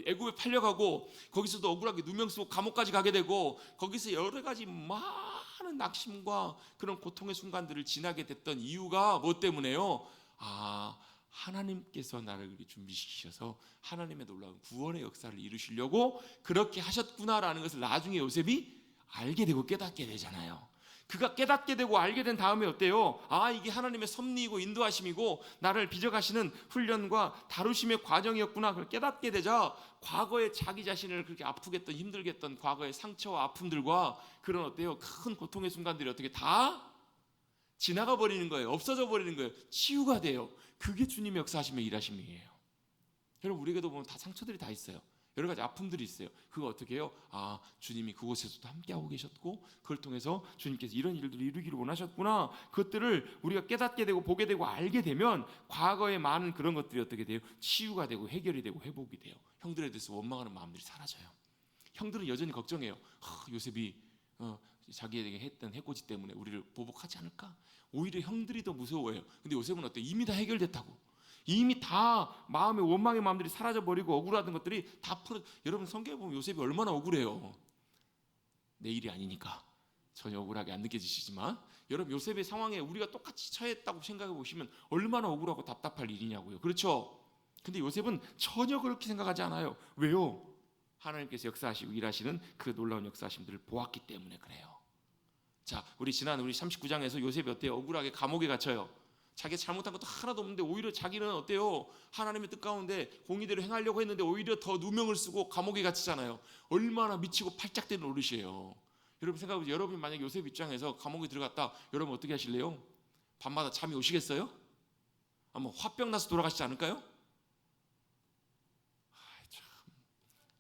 애굽에 팔려가고 거기서도 억울하게 누명 쓰고 감옥까지 가게 되고 거기서 여러 가지 많은 낙심과 그런 고통의 순간들을 지나게 됐던 이유가 뭐 때문에요? 하나님께서 나를 그렇게 준비시키셔서 하나님의 놀라운 구원의 역사를 이루시려고 그렇게 하셨구나라는 것을 나중에 요셉이 알게 되고 깨닫게 되잖아요. 그가 깨닫게 되고 알게 된 다음에 어때요? 아, 이게 하나님의 섭리이고 인도하심이고 나를 빚어가시는 훈련과 다루심의 과정이었구나. 그걸 깨닫게 되자 과거에 자기 자신을 그렇게 아프게 했던, 힘들게 했던 과거의 상처와 아픔들과 그런 어때요? 큰 고통의 순간들이 어떻게 다 지나가 버리는 거예요. 없어져 버리는 거예요. 치유가 돼요. 그게 주님의 역사하심의 일하심이에요. 여러분, 우리에게도 보면 다 상처들이 다 있어요. 여러 가지 아픔들이 있어요. 그거 어떻게 해요? 아, 주님이 그곳에서도 함께하고 계셨고 그걸 통해서 주님께서 이런 일들을 이루기를 원하셨구나. 그것들을 우리가 깨닫게 되고 보게 되고 알게 되면 과거의 많은 그런 것들이 어떻게 돼요? 치유가 되고 해결이 되고 회복이 돼요. 형들에 대해서 원망하는 마음들이 사라져요. 형들은 여전히 걱정해요. 요셉이 자기에게 했던 해코지 때문에 우리를 보복하지 않을까? 오히려 형들이 더 무서워해요. 근데 요셉은 어때요? 이미 다 해결됐다고. 이미 다 마음의 원망의 마음들이 사라져버리고 억울하던 것들이 다 풀어. 여러분, 성경에 보면 요셉이 얼마나 억울해요. 내 일이 아니니까 전혀 억울하게 안 느껴지시지만 여러분, 요셉의 상황에 우리가 똑같이 처했다고 생각해 보시면 얼마나 억울하고 답답할 일이냐고요. 그렇죠? 근데 요셉은 전혀 그렇게 생각하지 않아요. 왜요? 하나님께서 역사하시고 일하시는 그 놀라운 역사하심들을 보았기 때문에 그래요. 자, 우리 지난 39장에서 요셉이 어때요? 억울하게 감옥에 갇혀요. 자기가 잘못한 것도 하나도 없는데 오히려 자기는 어때요? 하나님의 뜻 가운데 공의대로 행하려고 했는데 오히려 더 누명을 쓰고 감옥에 갇히잖아요. 얼마나 미치고 팔짝 된 노릇이에요. 여러분 생각해보세요. 여러분이 만약 요셉 입장에서 감옥에 들어갔다, 여러분 어떻게 하실래요? 밤마다 잠이 오시겠어요? 아마 화병 나서 돌아가시지 않을까요?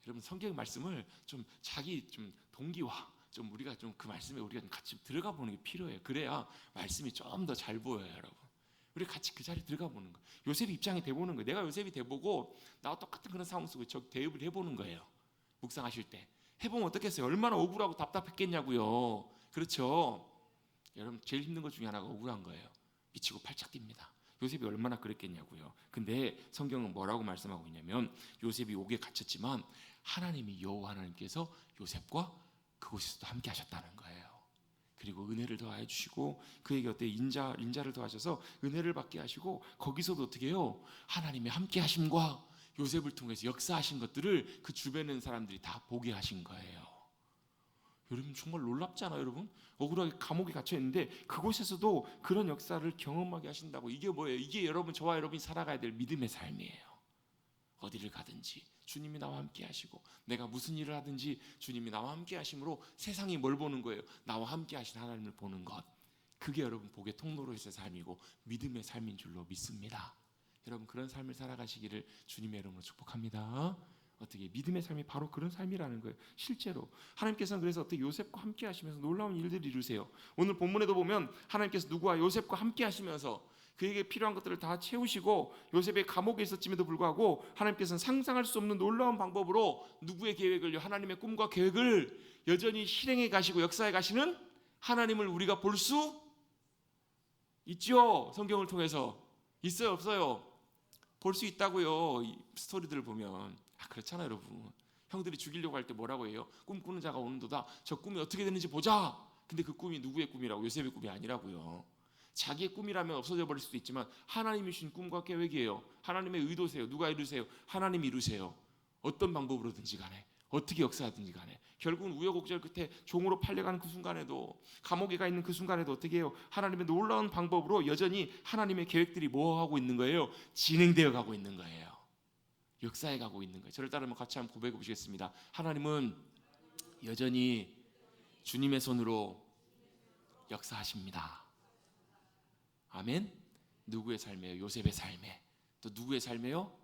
여러분, 성경 말씀을 좀 자기 좀 동기와 좀 우리가 좀 그 말씀에 우리가 같이 들어가 보는 게 필요해요. 그래야 말씀이 좀 더 잘 보여요, 여러분. 우리 같이 그 자리에 들어가 보는 거예요. 요셉의 입장이 돼보는 거예요. 내가 요셉이 돼보고 나와 똑같은 그런 상황 속에 대입을 해보는 거예요. 묵상하실 때 해보면 어떻겠어요? 얼마나 억울하고 답답했겠냐고요. 그렇죠? 여러분, 제일 힘든 것 중에 하나가 억울한 거예요. 미치고 팔짝 뜁니다. 요셉이 얼마나 그랬겠냐고요. 근데 성경은 뭐라고 말씀하고 있냐면 요셉이 옥에 갇혔지만 하나님이 여호와 하나님께서 요셉과 그곳에서도 함께 하셨다는 거예요. 그리고 은혜를 더하여 주시고 그에게 어때 인자를 더하셔서 은혜를 받게 하시고 거기서도 어떻게 해요? 하나님의 함께 하심과 요셉을 통해서 역사하신 것들을 그 주변에 있는 사람들이 다 보게 하신 거예요. 여러분, 정말 놀랍잖아요. 여러분, 억울하게 감옥에 갇혀 있는데 그곳에서도 그런 역사를 경험하게 하신다고. 이게 뭐예요? 이게 여러분, 저와 여러분이 살아가야 될 믿음의 삶이에요. 어디를 가든지 주님이 나와 함께 하시고 내가 무슨 일을 하든지 주님이 나와 함께 하심으로 세상이 뭘 보는 거예요? 나와 함께 하신 하나님을 보는 것. 그게 여러분 복의 통로로서의 삶이고 믿음의 삶인 줄로 믿습니다. 여러분, 그런 삶을 살아가시기를 주님의 이름으로 축복합니다. 어떻게 믿음의 삶이 바로 그런 삶이라는 거예요. 실제로 하나님께서는 그래서 어떻게 요셉과 함께 하시면서 놀라운 일들을 이루세요. 오늘 본문에도 보면 하나님께서 누구와 요셉과 함께 하시면서 그에게 필요한 것들을 다 채우시고 요셉의 감옥에 있었음에도 불구하고 하나님께서는 상상할 수 없는 놀라운 방법으로 누구의 계획을, 하나님의 꿈과 계획을 여전히 실행해 가시고 역사해 가시는 하나님을 우리가 볼 수 있죠. 성경을 통해서. 있어요, 없어요? 볼 수 있다고요. 이 스토리들을 보면. 그렇잖아요, 여러분. 형들이 죽이려고 할 때 뭐라고 해요? 꿈꾸는 자가 오는도다. 저 꿈이 어떻게 되는지 보자. 근데 그 꿈이 누구의 꿈이라고? 요셉의 꿈이 아니라고요. 자기의 꿈이라면 없어져 버릴 수도 있지만 하나님이 주신 꿈과 계획이에요. 하나님의 의도세요. 누가 이루세요? 하나님이 이루세요. 어떤 방법으로든지 간에, 어떻게 역사하든지 간에 결국은 우여곡절 끝에 종으로 팔려가는 그 순간에도, 감옥에 가 있는 그 순간에도 어떻게 해요? 하나님의 놀라운 방법으로 여전히 하나님의 계획들이 뭐 하고 있는 거예요? 진행되어 가고 있는 거예요. 역사해 가고 있는 거예요. 저를 따르면 같이 한번 고백해 보시겠습니다. 하나님은 여전히 주님의 손으로 역사하십니다. 아멘. 누구의 삶이에요? 요셉의 삶에. 또 누구의 삶이에요?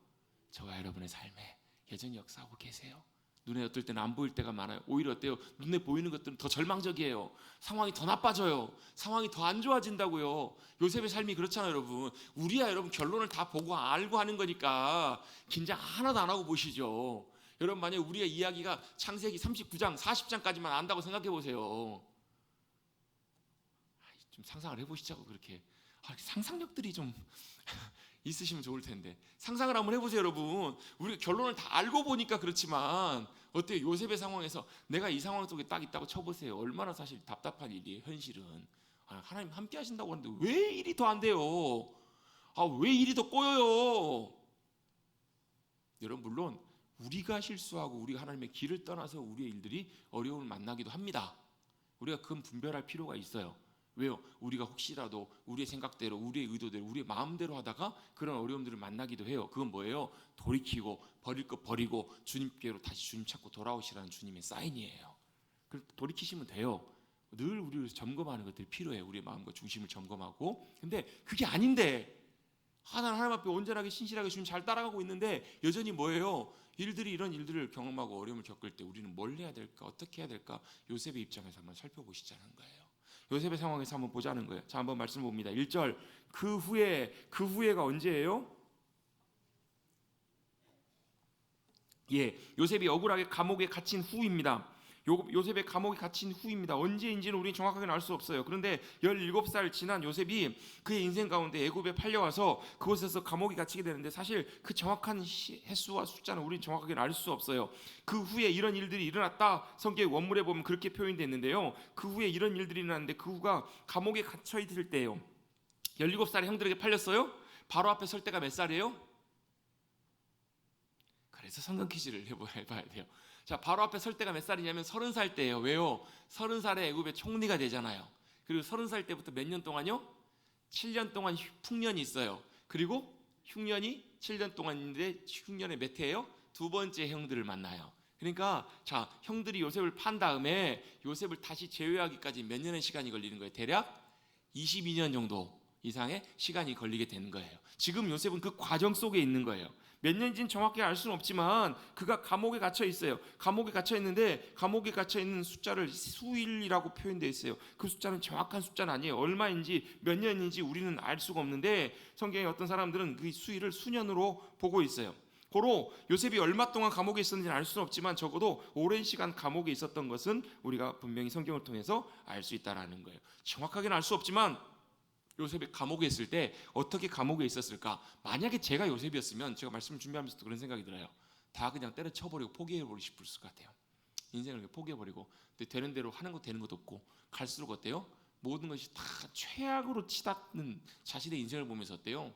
저와 여러분의 삶에 여전히 역사하고 계세요. 눈에 어떨 때는 안 보일 때가 많아요. 오히려 어때요? 눈에 보이는 것들은 더 절망적이에요. 상황이 더 나빠져요. 상황이 더 안 좋아진다고요. 요셉의 삶이 그렇잖아요, 여러분. 우리야 여러분 결론을 다 보고 알고 하는 거니까 긴장 하나도 안 하고 보시죠. 여러분, 만약 우리의 이야기가 창세기 39장, 40장까지만 안다고 생각해 보세요. 좀 상상을 해보시자고. 그렇게 상상력들이 좀 있으시면 좋을 텐데 상상을 한번 해보세요, 여러분. 우리가 결론을 다 알고 보니까 그렇지만 어때요? 요셉의 상황에서 내가 이 상황 속에 딱 있다고 쳐보세요. 얼마나 사실 답답한 일이에요. 현실은 하나님 함께 하신다고 하는데 왜 일이 더 안 돼요? 왜 일이 더 꼬여요? 여러분, 물론 우리가 실수하고 우리가 하나님의 길을 떠나서 우리의 일들이 어려움을 만나기도 합니다. 우리가 그건 분별할 필요가 있어요. 왜요? 우리가 혹시라도 우리의 생각대로, 우리의 의도대로, 우리의 마음대로 하다가 그런 어려움들을 만나기도 해요. 그건 뭐예요? 돌이키고 버릴 것 버리고 주님께로 다시 주님 찾고 돌아오시라는 주님의 사인이에요. 돌이키시면 돼요. 늘 우리를 점검하는 것들이 필요해요. 우리의 마음과 중심을 점검하고. 근데 그게 아닌데 하나님 앞에 온전하게 신실하게 주님 잘 따라가고 있는데 여전히 뭐예요? 이런 일들을 경험하고 어려움을 겪을 때 우리는 뭘 해야 될까? 어떻게 해야 될까? 요셉의 입장에서 한번 살펴보시자는 거예요. 요셉의 상황에서 한번 보자는 거예요. 자, 한번 말씀 봅니다. 1절. 그 후에가 언제예요? 요셉이 억울하게 감옥에 갇힌 후입니다. 요셉의 감옥에 갇힌 후입니다. 언제인지는 우리는 정확하게 알 수 없어요. 그런데 17살 지난 요셉이 그의 인생 가운데 애굽에 팔려와서 그곳에서 감옥에 갇히게 되는데 사실 그 정확한 횟수와 숫자는 우리는 정확하게 알 수 없어요. 그 후에 이런 일들이 일어났다. 성경 원문에 보면 그렇게 표현되어 있는데요. 그 후에 이런 일들이 일어났는데 그 후가 감옥에 갇혀 있을 때예요. 17살의 형들에게 팔렸어요. 바로 앞에 설 때가 몇 살이에요? 그래서 성경 퀴즈를 해봐야 돼요. 자, 바로 앞에 설 때가 몇 살이냐면 30살 때예요. 왜요? 30살에 애굽의 총리가 되잖아요. 그리고 30살 때부터 몇 년 동안요? 7년 동안 풍년이 있어요. 그리고 흉년이 7년 동안인데 흉년의 몇 해예요? 두 번째 형들을 만나요. 그러니까 자, 형들이 요셉을 판 다음에 요셉을 다시 제외하기까지 몇 년의 시간이 걸리는 거예요? 대략 22년 정도 이상의 시간이 걸리게 되는 거예요. 지금 요셉은 그 과정 속에 있는 거예요. 몇 년인지는 정확히 알 수는 없지만 그가 감옥에 갇혀 있어요. 감옥에 갇혀 있는데 감옥에 갇혀 있는 숫자를 수일이라고 표현되어 있어요. 그 숫자는 정확한 숫자는 아니에요. 얼마인지 몇 년인지 우리는 알 수가 없는데 성경에 어떤 사람들은 그 수일을 수년으로 보고 있어요. 고로 요셉이 얼마 동안 감옥에 있었는지는 알 수는 없지만 적어도 오랜 시간 감옥에 있었던 것은 우리가 분명히 성경을 통해서 알 수 있다라는 거예요. 정확하게는 알 수 없지만 요셉이 감옥에 있을 때 어떻게 감옥에 있었을까? 만약에 제가 요셉이었으면 제가 말씀을 준비하면서도 그런 생각이 들어요. 다 그냥 때려쳐버리고 포기해버리고 싶을 것 같아요. 인생을 포기해버리고 되는 대로 하는 것 되는 것도 없고 갈수록 어때요? 모든 것이 다 최악으로 치닫는 자신의 인생을 보면서 어때요?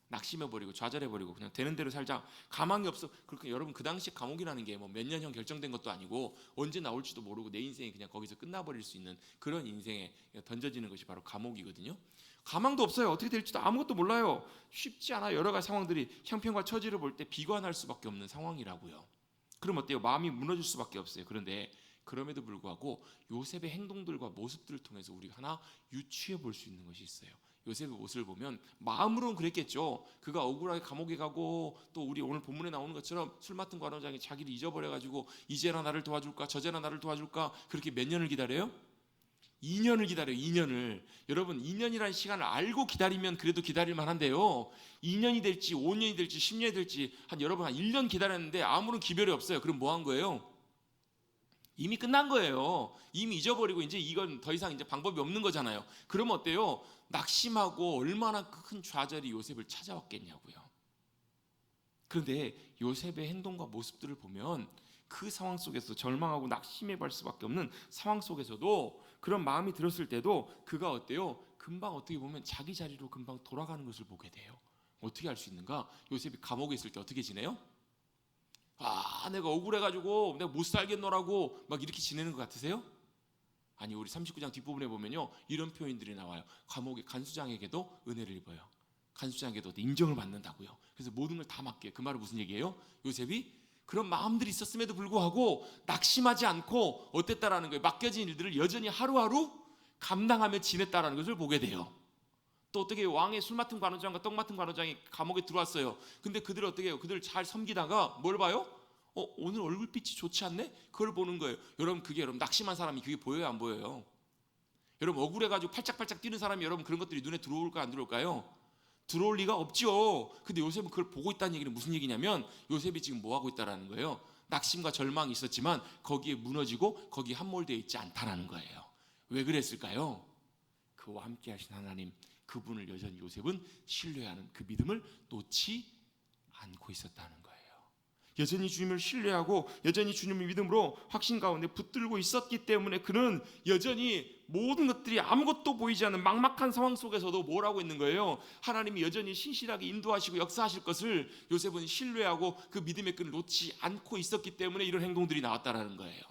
낙심해버리고 좌절해버리고 그냥 되는 대로 살자 가망이 없어. 그러니까 여러분 그 당시 감옥이라는 게 뭐 몇 년형 결정된 것도 아니고 언제 나올지도 모르고 내 인생이 그냥 거기서 끝나버릴 수 있는 그런 인생에 던져지는 것이 바로 감옥이거든요. 가망도 없어요. 어떻게 될지도 아무것도 몰라요. 쉽지 않아요. 여러 가지 상황들이 형편과 처지를 볼 때 비관할 수밖에 없는 상황이라고요. 그럼 어때요? 마음이 무너질 수밖에 없어요. 그런데 그럼에도 불구하고 요셉의 행동들과 모습들을 통해서 우리가 하나 유추해 볼 수 있는 것이 있어요. 요셉의 모습을 보면 마음으로는 그랬겠죠. 그가 억울하게 감옥에 가고 또 우리 오늘 본문에 나오는 것처럼 술 맡은 관원장이 자기를 잊어버려가지고 이제나 나를 도와줄까 저제나 나를 도와줄까 그렇게 몇 년을 기다려요? 2년을 기다려요. 2년을. 여러분 2년이라는 시간을 알고 기다리면 그래도 기다릴 만한데요. 2년이 될지 5년이 될지 10년이 될지 여러분 한 1년 기다렸는데 아무런 기별이 없어요. 그럼 뭐 한 거예요? 이미 끝난 거예요. 이미 잊어버리고 이제 이건 더 이상 이제 방법이 없는 거잖아요. 그러면 어때요? 낙심하고 얼마나 큰 좌절이 요셉을 찾아왔겠냐고요. 그런데 요셉의 행동과 모습들을 보면 그 상황 속에서 절망하고 낙심해 볼 수밖에 없는 상황 속에서도 그런 마음이 들었을 때도 그가 어때요? 금방 어떻게 보면 자기 자리로 금방 돌아가는 것을 보게 돼요. 어떻게 할 수 있는가? 요셉이 감옥에 있을 때 어떻게 지내요? 내가 억울해가지고 내가 못 살겠노라고 막 이렇게 지내는 것 같으세요? 아니 우리 39장 뒷부분에 보면요 이런 표현들이 나와요. 감옥의 간수장에게도 은혜를 입어요. 간수장에게도 인정을 받는다고요. 그래서 모든 걸 다 맡겨요. 그 말은 무슨 얘기예요? 요셉이 그런 마음들이 있었음에도 불구하고 낙심하지 않고 어땠다라는 거예요. 맡겨진 일들을 여전히 하루하루 감당하며 지냈다라는 것을 보게 돼요. 또 어떻게 왕의 술 맡은 관원장과 떡 맡은 관원장이 감옥에 들어왔어요. 근데 그들을 어떻게 해요? 그들을 잘 섬기다가 뭘 봐요? 오늘 얼굴빛이 좋지 않네? 그걸 보는 거예요. 여러분 그게 여러분 낙심한 사람이 그게 보여요 안 보여요? 여러분 억울해가지고 팔짝팔짝 뛰는 사람이 여러분 그런 것들이 눈에 들어올까 안 들어올까요? 들어올 리가 없죠. 근데 요셉은 그걸 보고 있다는 얘기는 무슨 얘기냐면 요셉이 지금 뭐 하고 있다라는 거예요. 낙심과 절망이 있었지만 거기에 무너지고 거기에 함몰되어 있지 않다라는 거예요. 왜 그랬을까요? 그와 함께 하신 하나님 그분을 여전히 요셉은 신뢰하는 그 믿음을 놓지 않고 있었다는 거예요. 여전히 주님을 신뢰하고 여전히 주님의 믿음으로 확신 가운데 붙들고 있었기 때문에 그는 여전히 모든 것들이 아무것도 보이지 않는 막막한 상황 속에서도 뭘 하고 있는 거예요? 하나님이 여전히 신실하게 인도하시고 역사하실 것을 요셉은 신뢰하고 그 믿음의 끈을 놓지 않고 있었기 때문에 이런 행동들이 나왔다라는 거예요.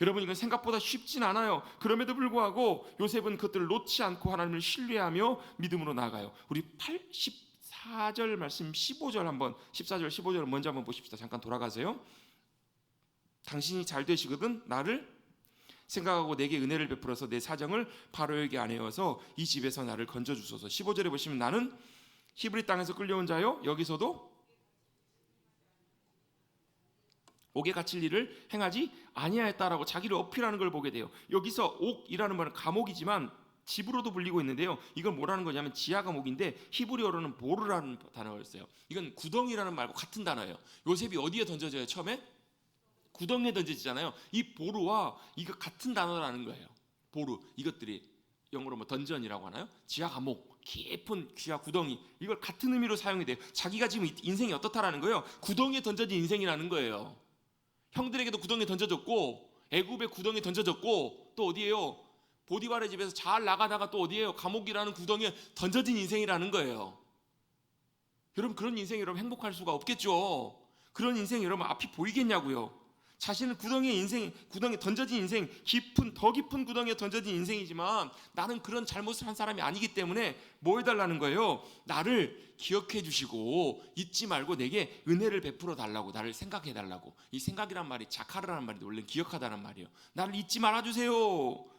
여러분, 이건 생각보다 쉽진 않아요. 그럼에도 불구하고 요셉은 그것들을 놓지 않고 하나님을 신뢰하며 믿음으로 나아가요. 우리 14절 말씀 15절 한번 14절 15절 먼저 한번 보십시다. 잠깐 돌아가세요. 당신이 잘 되시거든 나를 생각하고 내게 은혜를 베풀어서 내 사정을 바로에게 아내여서 이 집에서 나를 건져주소서. 15절에 보시면 나는 히브리 땅에서 끌려온 자요 여기서도 옥에 갇힐 일을 행하지 아니하였다라고 자기를 어필하는 걸 보게 돼요. 여기서 옥이라는 말은 감옥이지만 집으로도 불리고 있는데요. 이건 뭐라는 거냐면 지하 감옥인데 히브리어로는 보르라는 단어가 있어요. 이건 구덩이라는 말과 같은 단어예요. 요셉이 어디에 던져져요? 처음에 구덩이에 던져지잖아요. 이 보르와 이거 같은 단어라는 거예요. 보르, 이것들이 영어로 뭐 던전이라고 하나요? 지하 감옥, 깊은 지하 구덩이, 이걸 같은 의미로 사용이 돼요. 자기가 지금 인생이 어떻다라는 거예요? 구덩이에 던져진 인생이라는 거예요. 형들에게도 구덩이에 던져졌고 애굽의 구덩이에 던져졌고 또 어디예요? 보디발의 집에서 잘 나가다가 또 어디예요? 감옥이라는 구덩이에 던져진 인생이라는 거예요. 여러분, 그런 인생이 여러분 행복할 수가 없겠죠. 그런 인생이 여러분 앞이 보이겠냐고요. 자신은 구덩이에 던져진 인생, 더 깊은 구덩이에 던져진 인생이지만 나는 그런 잘못을 한 사람이 아니기 때문에 뭐 해달라는 거예요? 나를 기억해 주시고 잊지 말고 내게 은혜를 베풀어 달라고, 나를 생각해 달라고. 이 생각이란 말이 자카르라는 말인데 원래는 기억하다는 말이에요. 나를 잊지 말아주세요.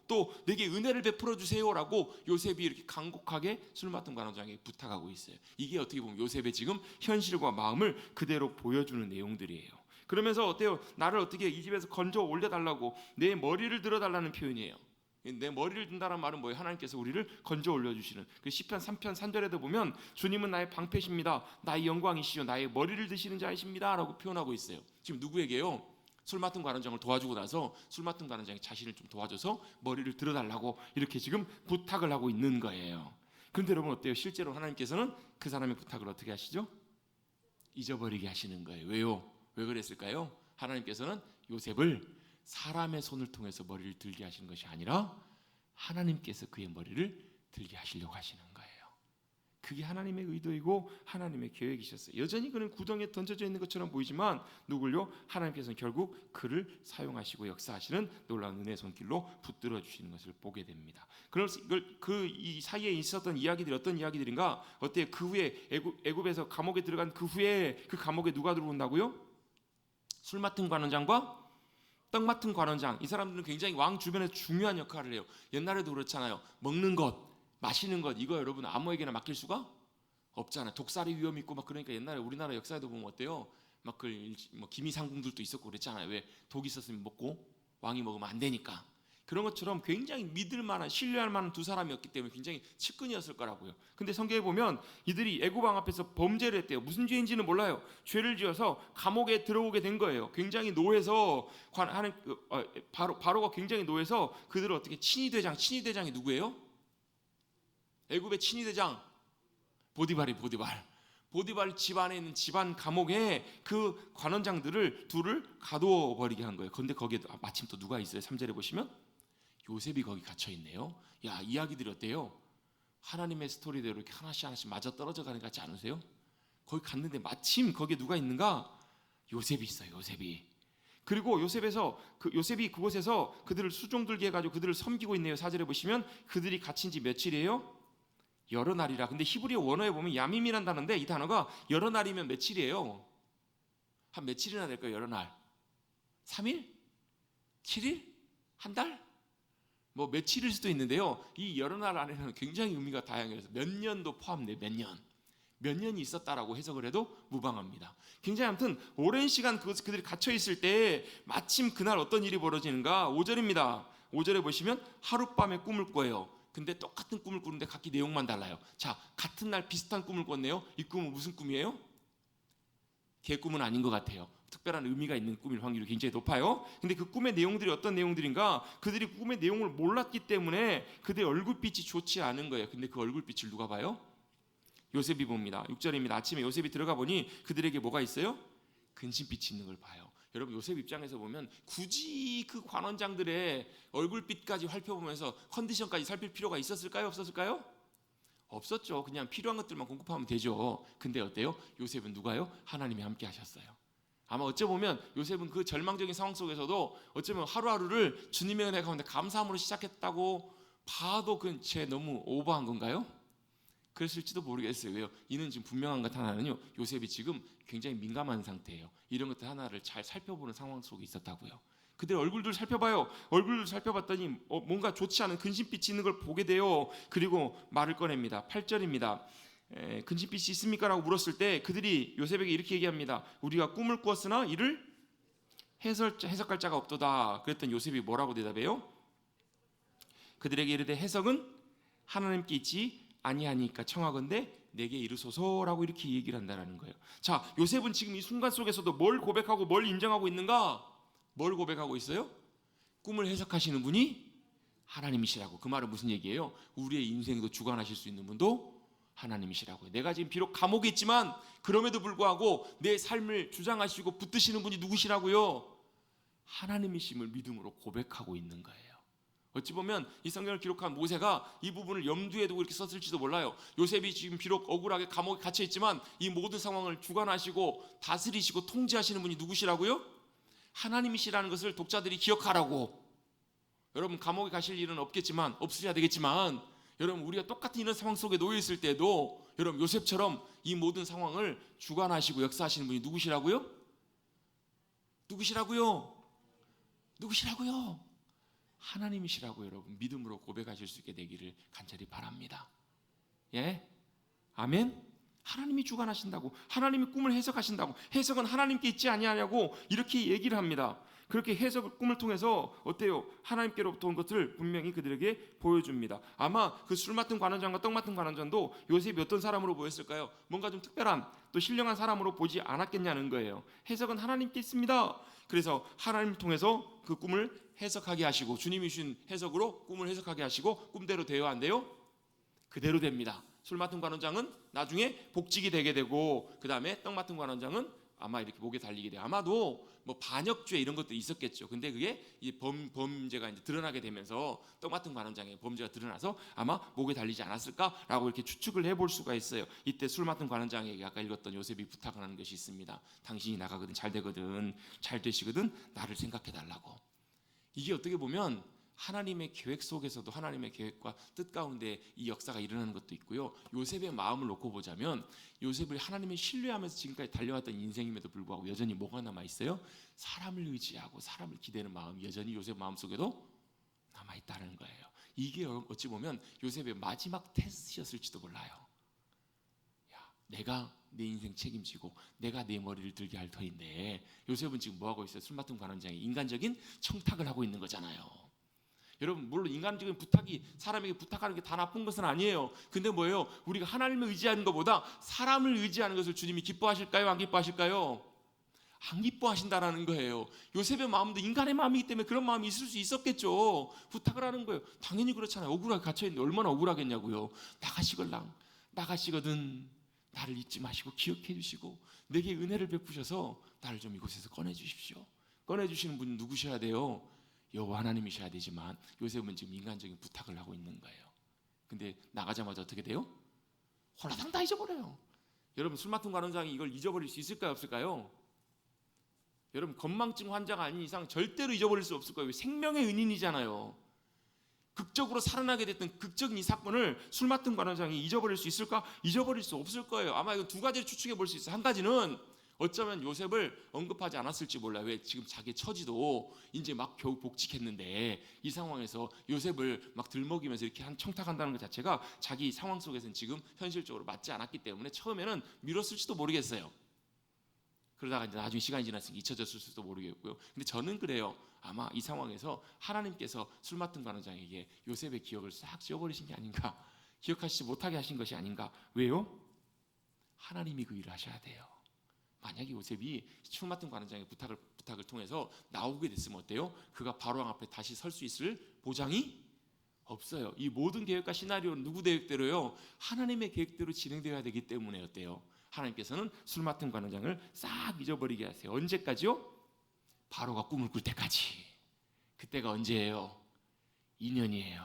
또 내게 은혜를 베풀어 주세요라고 요셉이 이렇게 간곡하게 술 맡은 관원장에게 부탁하고 있어요. 이게 어떻게 보면 요셉의 지금 현실과 마음을 그대로 보여주는 내용들이에요. 그러면서 어때요? 나를 어떻게 이 집에서 건져 올려달라고, 내 머리를 들어달라는 표현이에요. 내 머리를 든다는 말은 뭐예요? 하나님께서 우리를 건져 올려주시는. 그 시편 3편 3절에도 보면 주님은 나의 방패십니다, 나의 영광이시요 나의 머리를 드시는 자이십니다 라고 표현하고 있어요. 지금 누구에게요? 술 맡은 관원장을 도와주고 나서 술 맡은 관원장이 자신을 좀 도와줘서 머리를 들어달라고 이렇게 지금 부탁을 하고 있는 거예요. 그런데 여러분 어때요? 실제로 하나님께서는 그 사람의 부탁을 어떻게 하시죠? 잊어버리게 하시는 거예요. 왜요? 왜 그랬을까요? 하나님께서는 요셉을 사람의 손을 통해서 머리를 들게 하시는 것이 아니라 하나님께서 그의 머리를 들게 하시려고 하시는 거예요. 그게 하나님의 의도이고 하나님의 계획이셨어요. 여전히 그는 구덩이에 던져져 있는 것처럼 보이지만 누굴요? 하나님께서는 결국 그를 사용하시고 역사하시는 놀라운 은혜의 손길로 붙들어 주시는 것을 보게 됩니다. 그래서 이 사이에 있었던 이야기들이 어떤 이야기들인가? 어때요? 그 후에 애굽에서 감옥에 들어간 그 후에 그 감옥에 누가 들어온다고요? 술 맡은 관원장과 떡 맡은 관원장. 이 사람들은 굉장히 왕 주변에서 중요한 역할을 해요. 옛날에도 그렇잖아요. 먹는 것, 마시는 것, 이거 여러분 아무에게나 맡길 수가 없잖아요. 독살의 위험이 있고 막 그러니까 옛날에 우리나라 역사에도 보면 어때요? 막 뭐 기미상궁들도 있었고 그랬잖아요. 왜? 독 있었으면 먹고 왕이 먹으면 안 되니까. 그런 것처럼 굉장히 믿을 만한, 신뢰할 만한 두 사람이었기 때문에 굉장히 측근이었을 거라고요. 근데 성경에 보면 이들이 애굽 왕 앞에서 범죄를 했대요. 무슨 죄인지는 몰라요. 죄를 지어서 감옥에 들어오게 된 거예요. 굉장히 노해서 바로가 굉장히 노해서 그들을 어떻게 친위대장이 누구예요? 애굽의 친위대장 보디발 집안에 있는 집안 감옥에 그 관원장들을 둘을 가두어 버리게 한 거예요. 그런데 거기에 마침 또 누가 있어요? 3절에 보시면 요셉이 거기 갇혀 있네요. 야, 이야기들이 어때요? 하나님의 스토리대로 이렇게 하나씩 맞아 떨어져 가는 것 같지 않으세요? 거기 갔는데 마침 거기에 누가 있는가? 요셉이 있어요. 요셉이. 그리고 요셉이 그곳에서 그들을 수종들게 해가지고 그들을 섬기고 있네요. 4절에 보시면 그들이 갇힌 지 며칠이에요? 여러 날이라. 근데 히브리어 원어에 보면 야밈이란 단어인데 이 단어가 여러 날이면 며칠이에요? 한 며칠이나 될까요? 여러 날 3일? 7일? 한 달? 뭐 며칠일 수도 있는데요. 이 여러 날 안에는 굉장히 의미가 다양해요. 몇 년도 포함돼요. 몇 년이 있었다라고 해석을 해도 무방합니다. 굉장히 아무튼 오랜 시간 그들이 갇혀 있을 때 마침 그날 어떤 일이 벌어지는가? 5절입니다. 5절에 보시면 하룻밤에 꿈을 꿔요. 근데 똑같은 꿈을 꾸는데 각기 내용만 달라요. 자, 같은 날 비슷한 꿈을 꿨네요. 이 꿈은 무슨 꿈이에요? 개 꿈은 아닌 것 같아요. 특별한 의미가 있는 꿈일 확률이 굉장히 높아요. 근데 그 꿈의 내용들이 어떤 내용들인가? 그들이 꿈의 내용을 몰랐기 때문에 그들의 얼굴빛이 좋지 않은 거예요. 근데 그 얼굴빛을 누가 봐요? 요셉이 봅니다. 6절입니다. 아침에 요셉이 들어가 보니 그들에게 뭐가 있어요? 근심빛이 있는 걸 봐요. 여러분, 요셉 입장에서 보면 굳이 그 관원장들의 얼굴빛까지 살펴보면서 컨디션까지 살필 필요가 있었을까요? 없었을까요? 없었죠. 그냥 필요한 것들만 공급하면 되죠. 근데 어때요? 요셉은 누가요? 하나님이 함께 하셨어요. 아마 어쩌보면 요셉은 그 절망적인 상황 속에서도 어쩌면 하루하루를 주님의 은혜 가운데 감사함으로 시작했다고 봐도 그건 제 너무 오버한 건가요? 그랬을지도 모르겠어요. 왜요? 이는 지금 분명한 것 하나는요, 요셉이 지금 굉장히 민감한 상태예요. 이런 것들 하나를 잘 살펴보는 상황 속에 있었다고요. 그들 얼굴들 살펴봐요. 얼굴들 살펴봤더니 뭔가 좋지 않은 근심빛이 있는 걸 보게 돼요. 그리고 말을 꺼냅니다. 8절입니다. 근심빛이 있습니까? 라고 물었을 때 그들이 요셉에게 이렇게 얘기합니다. 우리가 꿈을 꾸었으나 이를 해석할 자가 없도다. 그랬더니 요셉이 뭐라고 대답해요? 그들에게 이르되 해석은 하나님께 있지 아니하니까 청하건대 내게 이르소서라고 이렇게 얘기를 한다는 거예요. 자, 요셉은 지금 이 순간 속에서도 뭘 고백하고 뭘 인정하고 있는가? 뭘 고백하고 있어요? 꿈을 해석하시는 분이 하나님이시라고. 그 말은 무슨 얘기예요? 우리의 인생도 주관하실 수 있는 분도 하나님이시라고요. 내가 지금 비록 감옥에 있지만 그럼에도 불구하고 내 삶을 주장하시고 붙드시는 분이 누구시라고요? 하나님이심을 믿음으로 고백하고 있는 거예요. 어찌 보면 이 성경을 기록한 모세가 이 부분을 염두에 두고 이렇게 썼을지도 몰라요. 요셉이 지금 비록 억울하게 감옥에 갇혀 있지만 이 모든 상황을 주관하시고 다스리시고 통제하시는 분이 누구시라고요? 하나님이시라는 것을 독자들이 기억하라고. 여러분, 감옥에 가실 일은 없겠지만, 없으셔야 되겠지만, 여러분, 우리가 똑같은 이런 상황 속에 놓여 있을 때도 여러분 요셉처럼 이 모든 상황을 주관하시고 역사하시는 분이 누구시라고요? 누구시라고요? 누구시라고요? 하나님이시라고. 여러분, 믿음으로 고백하실 수 있게 되기를 간절히 바랍니다. 예? 아멘? 하나님이 주관하신다고, 하나님이 꿈을 해석하신다고, 해석은 하나님께 있지 아니하냐고 이렇게 얘기를 합니다. 그렇게 해석을 꿈을 통해서 어때요? 하나님께로부터 온 것을 분명히 그들에게 보여줍니다. 아마 그 술 맡은 관원장과 떡 맡은 관원장도 요셉이 어떤 사람으로 보였을까요? 뭔가 좀 특별한, 또 신령한 사람으로 보지 않았겠냐는 거예요. 해석은 하나님께 있습니다. 그래서 하나님을 통해서 그 꿈을 해석하게 하시고, 주님이 주신 해석으로 꿈을 해석하게 하시고, 꿈대로 돼요, 안 돼요? 그대로 됩니다. 술 맡은 관원장은 나중에 복직이 되게 되고, 그 다음에 떡 맡은 관원장은 아마 이렇게 목에 달리게 돼요. 아마도 뭐 반역죄 이런 것도 있었겠죠. 근데 그게 이 범죄가 이제 드러나게 되면서 떡 맡은 관원장의 범죄가 드러나서 아마 목에 달리지 않았을까라고 이렇게 추측을 해볼 수가 있어요. 이때 술 맡은 관원장에게 아까 읽었던 요셉이 부탁하는 것이 있습니다. 당신이 나가거든, 잘 되거든, 잘 되시거든, 나를 생각해 달라고. 이게 어떻게 보면 하나님의 계획 속에서도 하나님의 계획과 뜻 가운데 이 역사가 일어나는 것도 있고요. 요셉의 마음을 놓고 보자면 요셉을 하나님을 신뢰하면서 지금까지 달려왔던 인생임에도 불구하고 여전히 뭐가 남아있어요? 사람을 의지하고 사람을 기대는 마음이 여전히 요셉 마음속에도 남아있다는 거예요. 이게 어찌 보면 요셉의 마지막 테스트였을지도 몰라요. 야, 내가 내 인생 책임지고 내가 내 머리를 들게 할 터인데 요셉은 지금 뭐하고 있어요? 술 맡은 관원장이 인간적인 청탁을 하고 있는 거잖아요. 여러분, 물론 인간적인 부탁이 사람에게 부탁하는 게 다 나쁜 것은 아니에요. 근데 뭐예요? 우리가 하나님을 의지하는 것보다 사람을 의지하는 것을 주님이 기뻐하실까요? 안 기뻐하실까요? 안 기뻐하신다라는 거예요. 요셉의 마음도 인간의 마음이기 때문에 그런 마음이 있을 수 있었겠죠. 부탁을 하는 거예요. 당연히 그렇잖아요. 억울하게 갇혀있는데 얼마나 억울하겠냐고요. 나가시거든 나를 잊지 마시고 기억해 주시고 내게 은혜를 베푸셔서 나를 좀 이곳에서 꺼내주십시오. 꺼내주시는 분이 누구셔야 돼요? 여호와 하나님이셔야 되지만 요셉은 지금 인간적인 부탁을 하고 있는 거예요. 근데 나가자마자 어떻게 돼요? 홀라당 다 잊어버려요. 여러분, 술 맡은 관원장이 이걸 잊어버릴 수 있을까요, 없을까요? 여러분, 건망증 환자가 아닌 이상 절대로 잊어버릴 수 없을 거예요. 생명의 은인이잖아요. 극적으로 살아나게 됐던 극적인 이 사건을 술 맡은 관원장이 잊어버릴 수 있을까? 잊어버릴 수 없을 거예요. 아마 이거 두 가지를 추측해 볼 수 있어요. 한 가지는 어쩌면 요셉을 언급하지 않았을지 몰라요. 왜? 지금 자기 처지도 이제 막 겨우 복직했는데 이 상황에서 요셉을 막 들먹이면서 이렇게 청탁한다는 것 자체가 자기 상황 속에서는 지금 현실적으로 맞지 않았기 때문에 처음에는 미뤘을지도 모르겠어요. 그러다가 이제 나중에 시간이 지났으니까 잊혀졌을 수도 모르겠고요. 근데 저는 그래요. 아마 이 상황에서 하나님께서 술 맡은 관원장에게 요셉의 기억을 싹 지워버리신 게 아닌가, 기억하시지 못하게 하신 것이 아닌가. 왜요? 하나님이 그 일을 하셔야 돼요. 만약에 요셉이 술 맡은 관원장의 부탁을 통해서 나오게 됐으면 어때요? 그가 바로왕 앞에 다시 설 수 있을 보장이 없어요. 이 모든 계획과 시나리오는 누구 계획대로요? 하나님의 계획대로 진행되어야 되기 때문에 어때요? 하나님께서는 술 맡은 관원장을 싹 잊어버리게 하세요. 언제까지요? 바로가 꿈을 꿀 때까지. 그때가 언제예요? 2년이에요.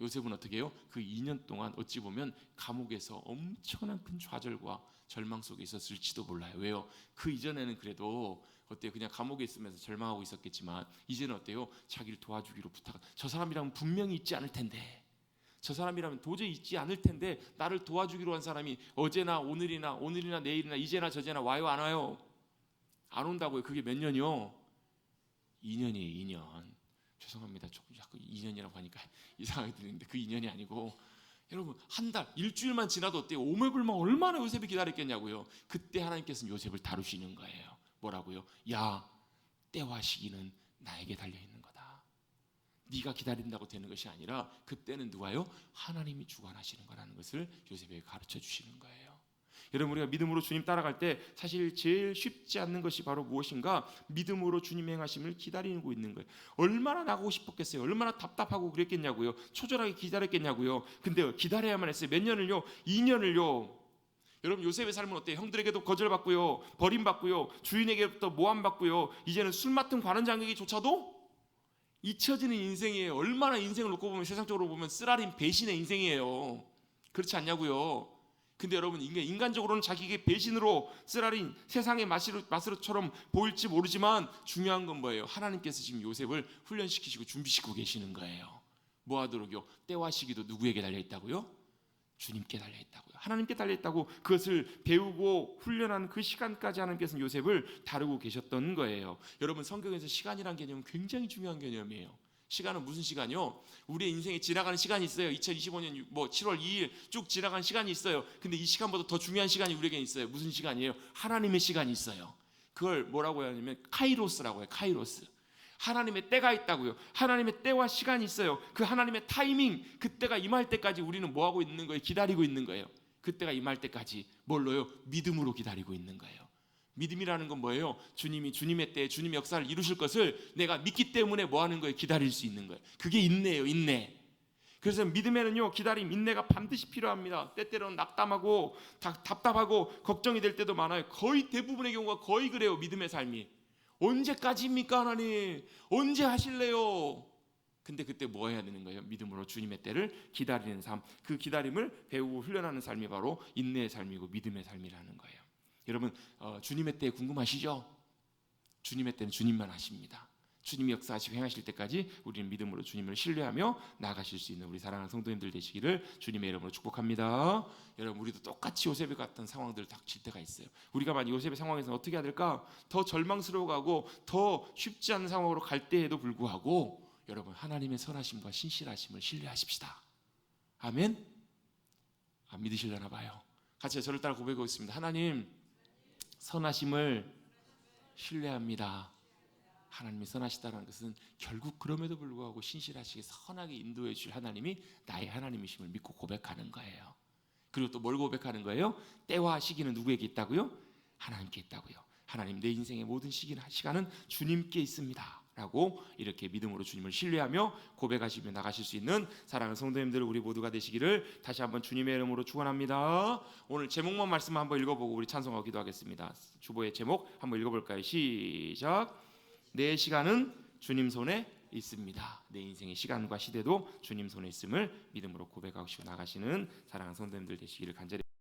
요셉은 어떻게 해요? 그 2년 동안 어찌 보면 감옥에서 엄청난 큰 좌절과 절망 속에 있었을지도 몰라요. 왜요? 그 이전에는 그래도 어때요? 그냥 감옥에 있으면서 절망하고 있었겠지만 이제는 어때요? 자기를 도와주기로 부탁. 저 사람이라면 분명히 있지 않을 텐데, 저 사람이라면 도저히 있지 않을 텐데 나를 도와주기로 한 사람이 어제나 오늘이나 내일이나 이제나 저제나 와요 안 와요? 안 온다고요. 그게 몇 년이요? 2년이에요. 2년. 죄송합니다. 조금 자꾸 2년이라고 하니까 이상하게 들리는데 그 2년이 아니고, 여러분 한 달, 일주일만 지나도 어때요? 오매불망 얼마나 요셉이 기다렸겠냐고요. 그때 하나님께서는 요셉을 다루시는 거예요. 뭐라고요? 야, 때와 시기는 나에게 달려 있는 거다. 네가 기다린다고 되는 것이 아니라 그때는 누가요? 하나님이 주관하시는 거라는 것을 요셉에게 가르쳐 주시는 거예요. 여러분, 우리가 믿음으로 주님 따라갈 때 사실 제일 쉽지 않는 것이 바로 무엇인가? 믿음으로 주님의 행하심을 기다리고 있는 거예요. 얼마나 나가고 싶었겠어요? 얼마나 답답하고 그랬겠냐고요. 초절하게 기다렸겠냐고요. 근데 기다려야만 했어요. 몇 년을요? 2년을요. 여러분, 요셉의 삶은 어때요? 형들에게도 거절받고요, 버림받고요, 주인에게부터 모함받고요, 이제는 술 맡은 관원장에게조차도 잊혀지는 인생이에요. 얼마나 인생을 놓고 보면, 세상적으로 보면 쓰라린 배신의 인생이에요. 그렇지 않냐고요. 근데 여러분, 인간적으로는 자기에게 배신으로 쓰라린 세상의 마스로처럼 보일지 모르지만 중요한 건 뭐예요? 하나님께서 지금 요셉을 훈련시키시고 준비시키고 계시는 거예요. 뭐 하도록요? 때와 시기도 누구에게 달려있다고요? 주님께 달려있다고요. 하나님께 달려있다고. 그것을 배우고 훈련하는 그 시간까지 하나님께서는 요셉을 다루고 계셨던 거예요. 여러분, 성경에서 시간이란 개념은 굉장히 중요한 개념이에요. 시간은 무슨 시간이요? 우리의 인생에 지나가는 시간이 있어요. 2025년 7월 2일 쭉 지나간 시간이 있어요. 근데 이 시간보다 더 중요한 시간이 우리에게 있어요. 무슨 시간이에요? 하나님의 시간이 있어요. 그걸 뭐라고 하냐면 카이로스라고 해요. 카이로스. 하나님의 때가 있다고요. 하나님의 때와 시간이 있어요. 그 하나님의 타이밍, 그때가 임할 때까지 우리는 뭐하고 있는 거예요? 기다리고 있는 거예요. 그때가 임할 때까지 뭘로요? 믿음으로 기다리고 있는 거예요. 믿음이라는 건 뭐예요? 주님이 주님의 때에 주님의 역사를 이루실 것을 내가 믿기 때문에 뭐 하는 거예요? 기다릴 수 있는 거예요. 그게 인내예요. 인내. 그래서 믿음에는요, 기다림, 인내가 반드시 필요합니다. 때때로는 낙담하고 답답하고 걱정이 될 때도 많아요. 거의 대부분의 경우가 거의 그래요. 믿음의 삶이. 언제까지입니까 하나님? 언제 하실래요? 근데 그때 뭐 해야 되는 거예요? 믿음으로 주님의 때를 기다리는 삶. 그 기다림을 배우고 훈련하는 삶이 바로 인내의 삶이고 믿음의 삶이라는 거예요. 여러분, 주님의 때 궁금하시죠? 주님의 때는 주님만 하십니다. 주님이 역사하시고 행하실 때까지 우리는 믿음으로 주님을 신뢰하며 나아가실 수 있는 우리 사랑하는 성도님들 되시기를 주님의 이름으로 축복합니다. 여러분, 우리도 똑같이 요셉의 같은 상황들을 닥칠 때가 있어요. 우리가 만약 요셉의 상황에서 어떻게 해야 될까? 더 절망스러워가고 더 쉽지 않은 상황으로 갈 때에도 불구하고 여러분, 하나님의 선하심과 신실하심을 신뢰하십시다. 아멘? 안 믿으시려나 봐요. 같이 저를 따라 고백하겠습니다. 하나님, 선하심을 신뢰합니다. 하나님이 선하시다는 것은 결국 그럼에도 불구하고 신실하시게 선하게 인도해 주실 하나님이 나의 하나님이심을 믿고 고백하는 거예요. 그리고 또 뭘 고백하는 거예요? 때와 시기는 누구에게 있다고요? 하나님께 있다고요. 하나님, 내 인생의 모든 시간은 주님께 있습니다 라고 이렇게 믿음으로 주님을 신뢰하며 고백하시며 나가실 수 있는 사랑하는 성도님들 우리 모두가 되시기를 다시 한번 주님의 이름으로 축원합니다. 오늘 제목만 말씀 한번 읽어보고 우리 찬송하고 기도하겠습니다. 주보의 제목 한번 읽어볼까요? 시작. 내 시간은 주님 손에 있습니다. 내 인생의 시간과 시대도 주님 손에 있음을 믿음으로 고백하시고 나가시는 사랑하는 성도님들 되시기를 간절히